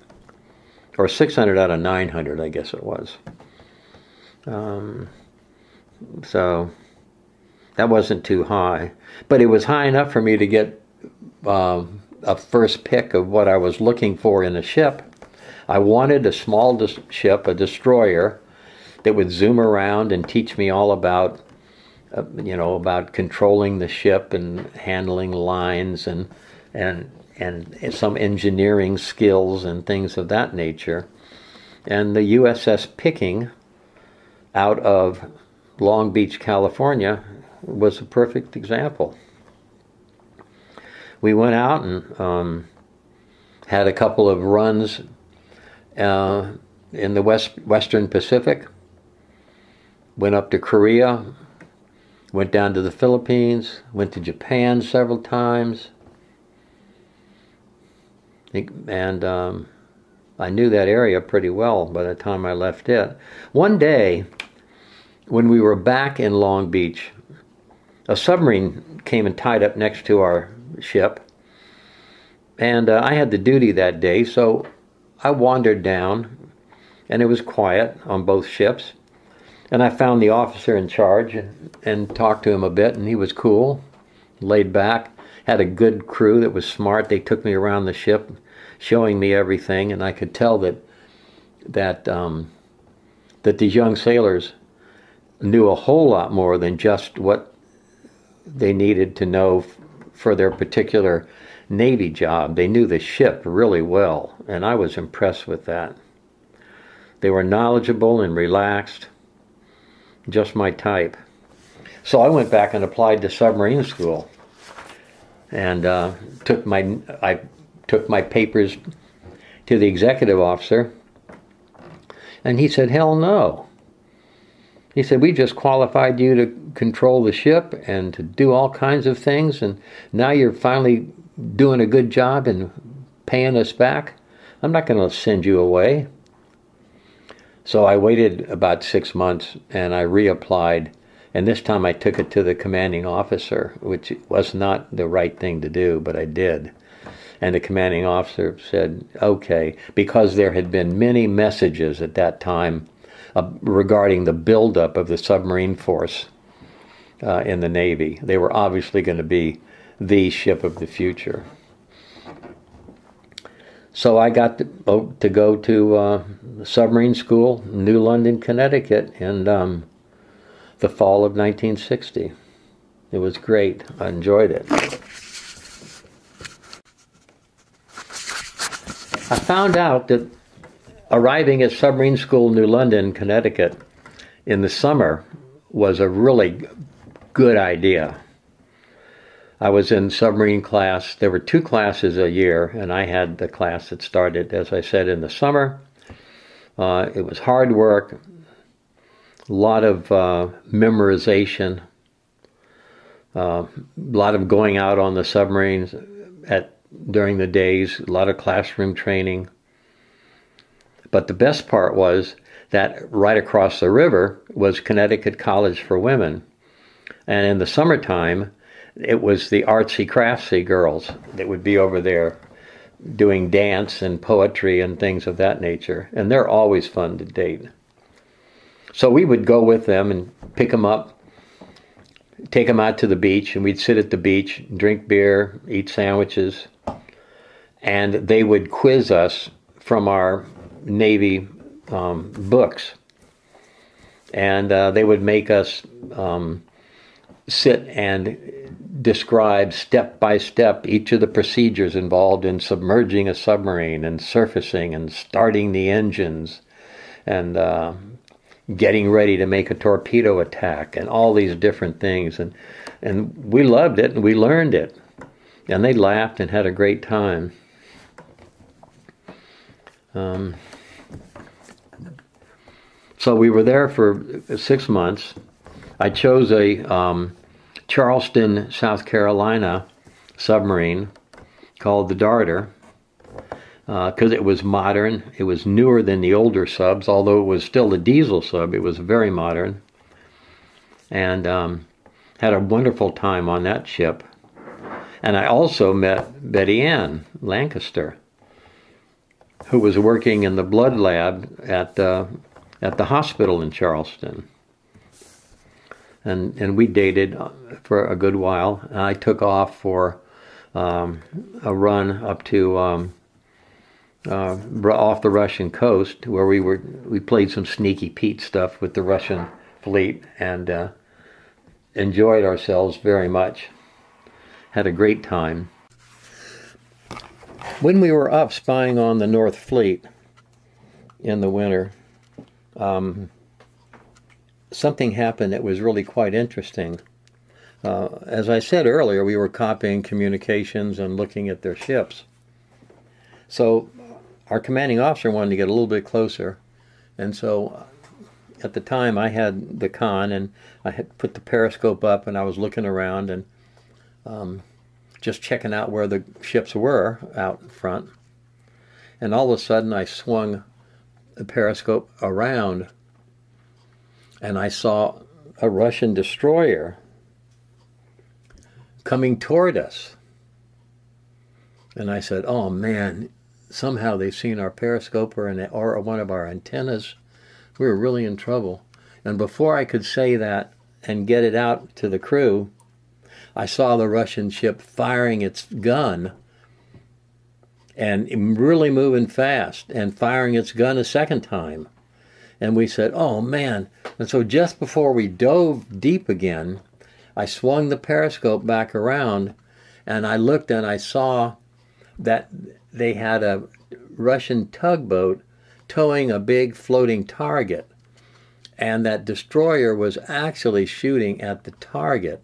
or 600 out of 900, I guess it was. So that wasn't too high, but it was high enough for me to get a first pick of what I was looking for in a ship. I wanted a small ship, a destroyer, that would zoom around and teach me all about, about controlling the ship and handling lines and some engineering skills and things of that nature. And the USS Pickering out of Long Beach, California was a perfect example. We went out and had a couple of runs in the Western Pacific, went up to Korea, went down to the Philippines, went to Japan several times, and I knew that area pretty well by the time I left it. One day, when we were back in Long Beach, a submarine came and tied up next to our ship, and I had the duty that day, so I wandered down, and it was quiet on both ships, and I found the officer in charge and talked to him a bit, and he was cool, laid back, had a good crew that was smart. They took me around the ship, showing me everything, and I could tell that these young sailors knew a whole lot more than just what they needed to know for their particular Navy job. They knew the ship really well, and I was impressed with that. They were knowledgeable and relaxed, just my type. So I went back and applied to submarine school, and took my papers to the executive officer, and he said, "Hell no." He said, "We just qualified you to control the ship and to do all kinds of things, and now you're finally doing a good job and paying us back. I'm not going to send you away." So I waited about 6 months and I reapplied, and this time I took it to the commanding officer, which was not the right thing to do, but I did. And the commanding officer said, okay, because there had been many messages at that time regarding the buildup of the submarine force in the Navy. They were obviously going to be the ship of the future. So I got to go to submarine school, New London, Connecticut, in the fall of 1960. It was great. I enjoyed it. I found out that arriving at submarine school, New London, Connecticut, in the summer was a really good idea. I was in submarine class. There were 2 classes a year, and I had the class that started, as I said, in the summer. It was hard work, a lot of memorization, a lot of going out on the submarines during the days, a lot of classroom training. But the best part was that right across the river was Connecticut College for Women. And in the summertime, it was the artsy craftsy girls that would be over there doing dance and poetry and things of that nature. And they're always fun to date. So we would go with them and pick them up, take them out to the beach, and we'd sit at the beach, drink beer, eat sandwiches, and they would quiz us from our Navy books. And they would make us sit and describe step by step each of the procedures involved in submerging a submarine and surfacing and starting the engines and getting ready to make a torpedo attack and all these different things. And we loved it and we learned it. And they laughed and had a great time. So we were there for 6 months. I chose a Charleston, South Carolina submarine called the Darter because it was modern. It was newer than the older subs, although it was still a diesel sub. It was very modern, and had a wonderful time on that ship. And I also met Betty Ann Lancaster, who was working in the blood lab at the hospital in Charleston. And we dated for a good while. And I took off for a run up to off the Russian coast, where we played some Sneaky Pete stuff with the Russian fleet and enjoyed ourselves very much. Had a great time. When we were up spying on the North Fleet in the winter, something happened that was really quite interesting. As I said earlier, we were copying communications and looking at their ships. So our commanding officer wanted to get a little bit closer. And so at the time I had the con and I had put the periscope up and I was looking around and just checking out where the ships were out in front. And all of a sudden I swung the periscope around and I saw a Russian destroyer coming toward us. And I said, oh man, somehow they've seen our periscope or one of our antennas. We were really in trouble. And before I could say that and get it out to the crew, I saw the Russian ship firing its gun and really moving fast and firing its gun a second time. And we said, oh man. And so just before we dove deep again, I swung the periscope back around and I looked and I saw that they had a Russian tugboat towing a big floating target. And that destroyer was actually shooting at the target.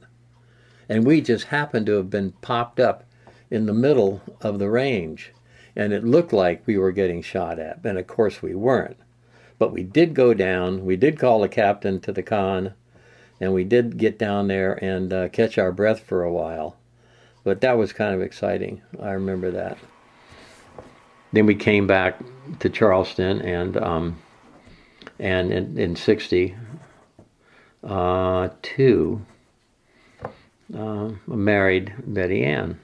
And we just happened to have been popped up in the middle of the range. And it looked like we were getting shot at. And of course we weren't. But we did go down. We did call the captain to the con. And we did get down there and catch our breath for a while. But that was kind of exciting. I remember that. Then we came back to Charleston and And in 62, I married Betty Ann.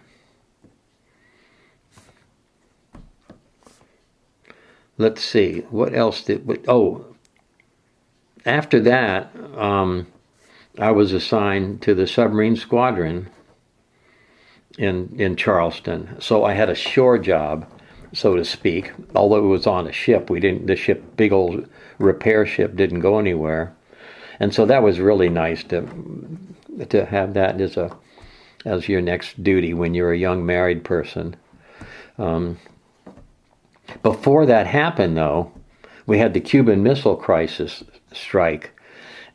Let's see, what else did we, after that, I was assigned to the submarine squadron in Charleston. So I had a shore job, so to speak. Although it was on a ship, the big old repair ship didn't go anywhere. And so that was really nice to have that as your next duty when you're a young married person. Before that happened, though, we had the Cuban Missile Crisis strike.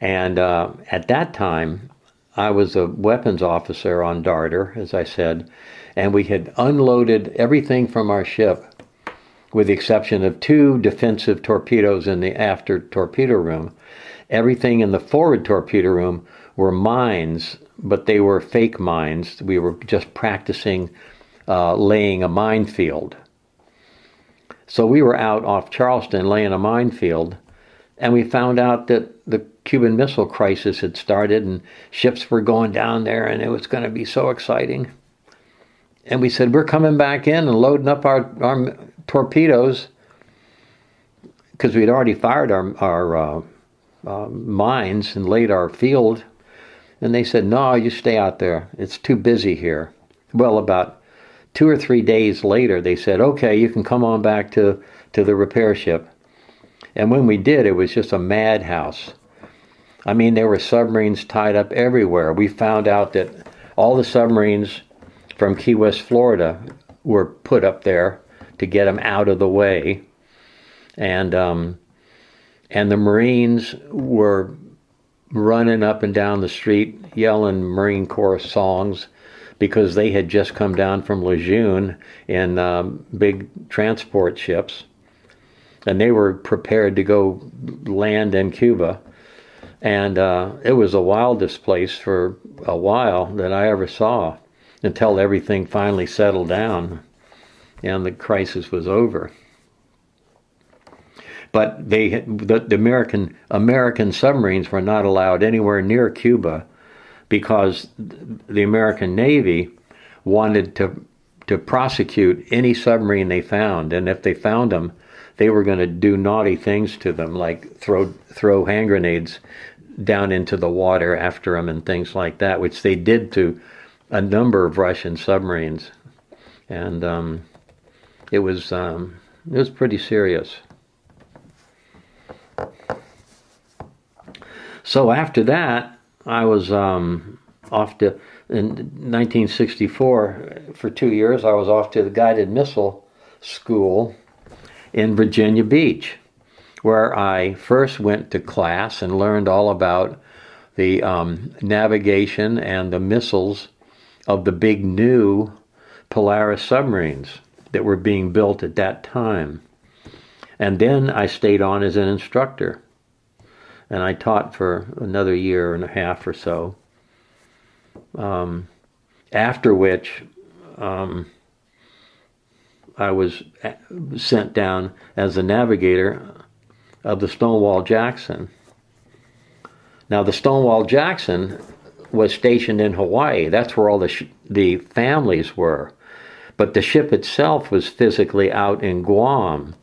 And at that time, I was a weapons officer on Darter, as I said, and we had unloaded everything from our ship, with the exception of 2 defensive torpedoes in the after torpedo room. Everything in the forward torpedo room were mines, but they were fake mines. We were just practicing laying a minefield. So we were out off Charleston laying a minefield, and we found out that the Cuban Missile Crisis had started and ships were going down there and it was going to be so exciting. And we said, we're coming back in and loading up our torpedoes, because we'd already fired our mines and laid our field. And they said, no, you stay out there. It's too busy here. Well, about 2 or 3 days later, they said, okay, you can come on back to the repair ship. And when we did, it was just a madhouse. I mean, there were submarines tied up everywhere. We found out that all the submarines from Key West, Florida, were put up there to get them out of the way. And the Marines were running up and down the street yelling Marine Corps songs, because they had just come down from Lejeune in big transport ships, and they were prepared to go land in Cuba. And it was the wildest place for a while that I ever saw, until everything finally settled down and the crisis was over. But the American submarines were not allowed anywhere near Cuba, because the American Navy wanted to prosecute any submarine they found, and if they found them, they were going to do naughty things to them, like throw hand grenades down into the water after them and things like that, which they did to a number of Russian submarines, and it was pretty serious. So after that, I was off to, in 1964, for 2 years, I was off to the guided missile school in Virginia Beach, where I first went to class and learned all about the navigation and the missiles of the big new Polaris submarines that were being built at that time. And then I stayed on as an instructor, and I taught for another year and a half or so, after which I was sent down as the navigator of the Stonewall Jackson. Now, the Stonewall Jackson was stationed in Hawaii. That's where all the families were. But the ship itself was physically out in Guam.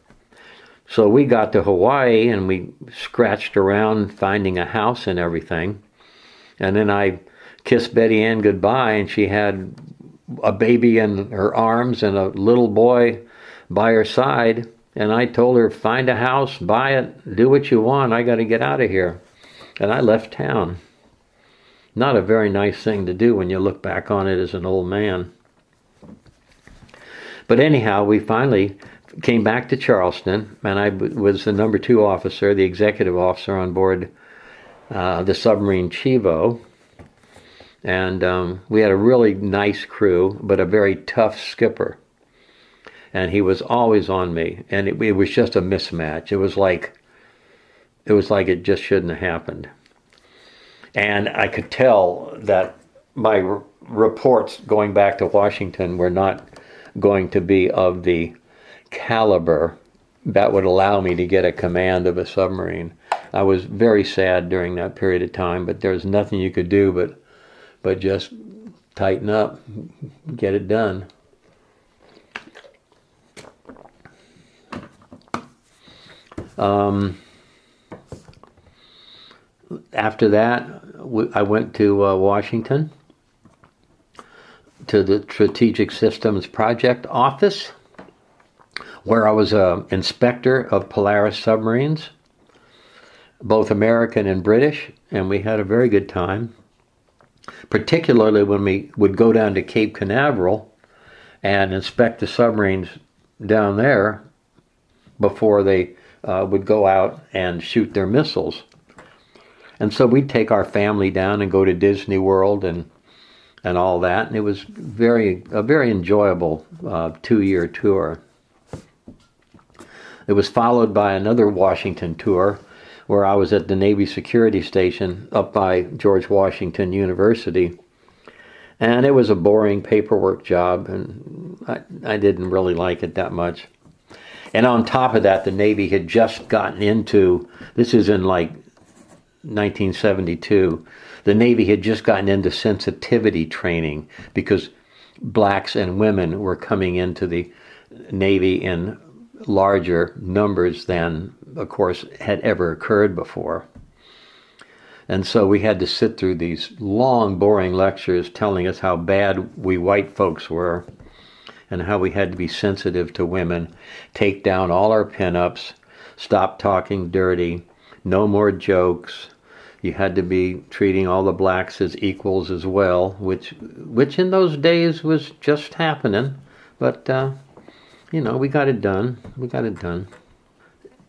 So we got to Hawaii and we scratched around finding a house and everything. And then I kissed Betty Ann goodbye, and she had a baby in her arms and a little boy by her side. And I told her, find a house, buy it, do what you want. I got to get out of here. And I left town. Not a very nice thing to do when you look back on it as an old man. But anyhow, we finally came back to Charleston, and I was the number 2 officer, the executive officer on board the submarine Chivo. And we had a really nice crew, but a very tough skipper. And he was always on me, and it was just a mismatch. It was like it just shouldn't have happened. And I could tell that my reports going back to Washington were not going to be of the caliber that would allow me to get a command of a submarine. I was very sad during that period of time, but there's nothing you could do but just tighten up, get it done. After that, I went to Washington, to the Strategic Systems Project Office, where I was an inspector of Polaris submarines, both American and British, and we had a very good time, particularly when we would go down to Cape Canaveral and inspect the submarines down there before they would go out and shoot their missiles. And so we'd take our family down and go to Disney World and all that, and it was a very enjoyable 2-year tour. It was followed by another Washington tour where I was at the Navy Security Station up by George Washington University, and it was a boring paperwork job, and I didn't really like it that much. And on top of that, the Navy had just gotten into, this is in like 1972, the Navy had just gotten into sensitivity training because blacks and women were coming into the Navy in larger numbers than, of course, had ever occurred before. And so we had to sit through these long, boring lectures telling us how bad we white folks were and how we had to be sensitive to women, take down all our pinups, stop talking dirty, no more jokes. You had to be treating all the blacks as equals as well, which in those days was just happening. But, you know, we got it done. We got it done.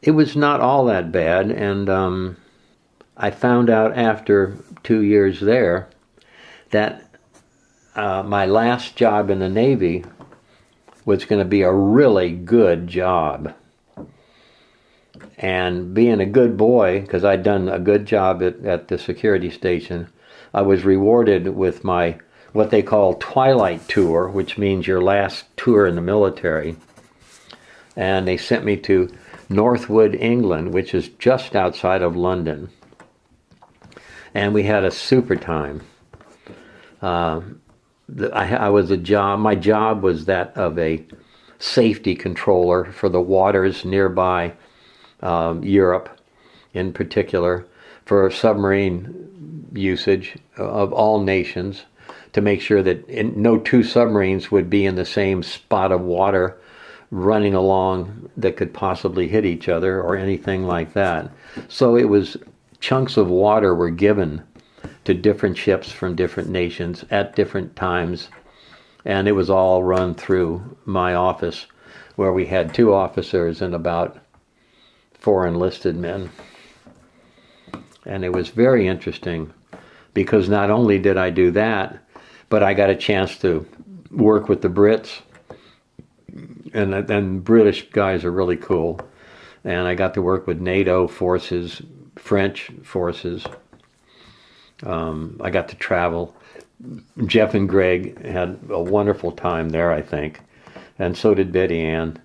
It was not all that bad, and I found out after 2 years there that my last job in the Navy was going to be a really good job. And being a good boy, because I'd done a good job at the security station, I was rewarded with my, what they call twilight tour, which means your last tour in the military. And they sent me to Northwood, England, which is just outside of London. And we had a super time. My job was that of a safety controller for the waters nearby Europe, in particular, for submarine usage of all nations, to make sure that no two submarines would be in the same spot of water running along that could possibly hit each other or anything like that. So it was chunks of water were given to different ships from different nations at different times, and it was all run through my office, where we had 2 officers and about 4 enlisted men. And it was very interesting because not only did I do that, but I got a chance to work with the Brits, and British guys are really cool. And I got to work with NATO forces, French forces. I got to travel. Jeff and Greg had a wonderful time there, I think, and so did Betty Ann.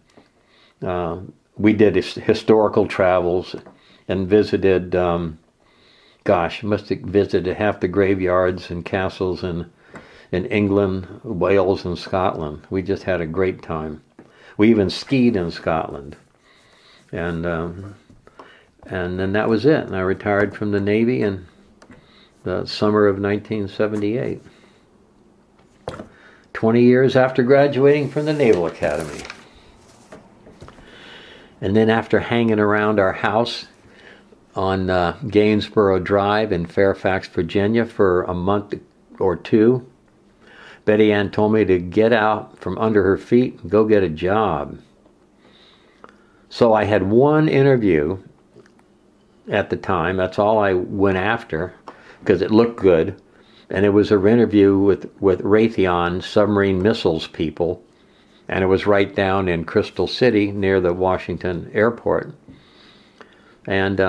We did historical travels and visited, must have visited half the graveyards and castles in England, Wales, and Scotland. We just had a great time. We even skied in Scotland. And then that was it. And I retired from the Navy in the summer of 1978. 20 years after graduating from the Naval Academy. And then after hanging around our house on Gainsborough Drive in Fairfax, Virginia for a month or 2, Betty Ann told me to get out from under her feet and go get a job. So I had one interview at the time. That's all I went after because it looked good. And it was an interview with Raytheon submarine missiles people. And it was right down in Crystal City near the Washington airport. And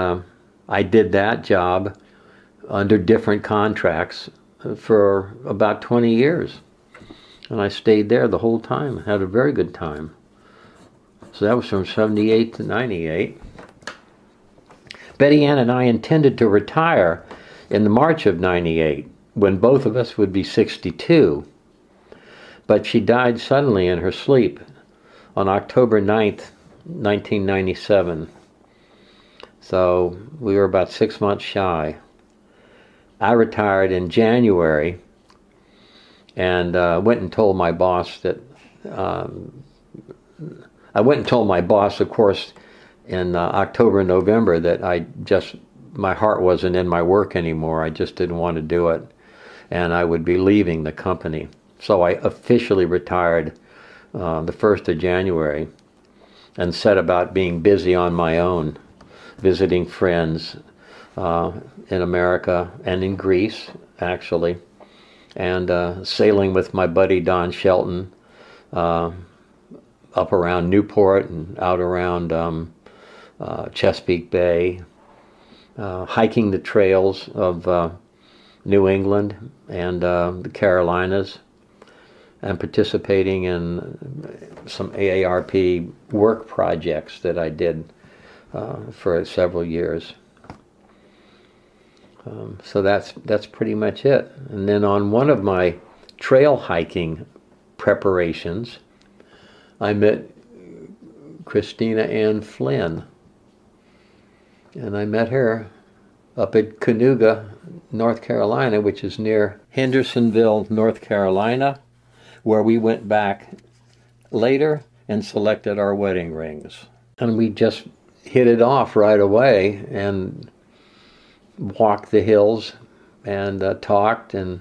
I did that job under different contracts for about 20 years. And I stayed there the whole time, had a very good time. So that was from 78 to 98. Betty Ann and I intended to retire in the March of '98, when both of us would be 62. But she died suddenly in her sleep on October 9th, 1997. So we were about 6 months shy. I retired in January and went and told my boss that, I went and told my boss, of course, in October and November that my heart wasn't in my work anymore. I just didn't want to do it. And I would be leaving the company. So I officially retired the 1st of January and set about being busy on my own, visiting friends in America and in Greece, actually, and sailing with my buddy Don Shelton up around Newport and out around Chesapeake Bay, hiking the trails of New England and the Carolinas, and participating in some AARP work projects that I did for several years. So that's pretty much it. And then on one of my trail hiking preparations, I met Christina Ann Flynn. And I met her up at Cayuga, North Carolina, which is near Hendersonville, North Carolina, where we went back later and selected our wedding rings. And we just hit it off right away and walked the hills and talked and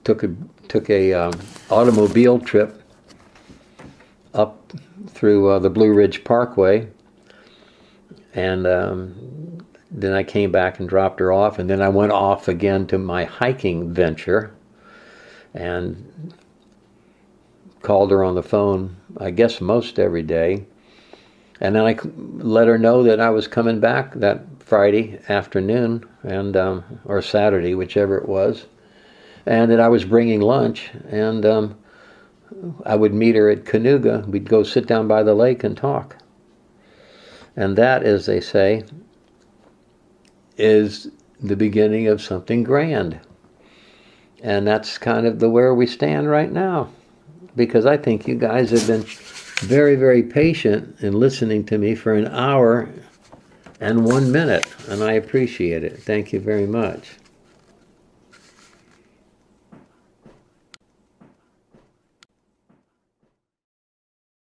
took a automobile trip up through the Blue Ridge Parkway. And then I came back and dropped her off, and then I went off again to my hiking venture and called her on the phone, I guess most every day. And then I let her know that I was coming back that Friday afternoon, and or Saturday, whichever it was, and that I was bringing lunch, and I would meet her at Cayuga. We'd go sit down by the lake and talk. And that, as they say, is the beginning of something grand. And that's kind of where we stand right now. Because I think you guys have been very, very patient in listening to me for an hour and 1 minute. And I appreciate it. Thank you very much.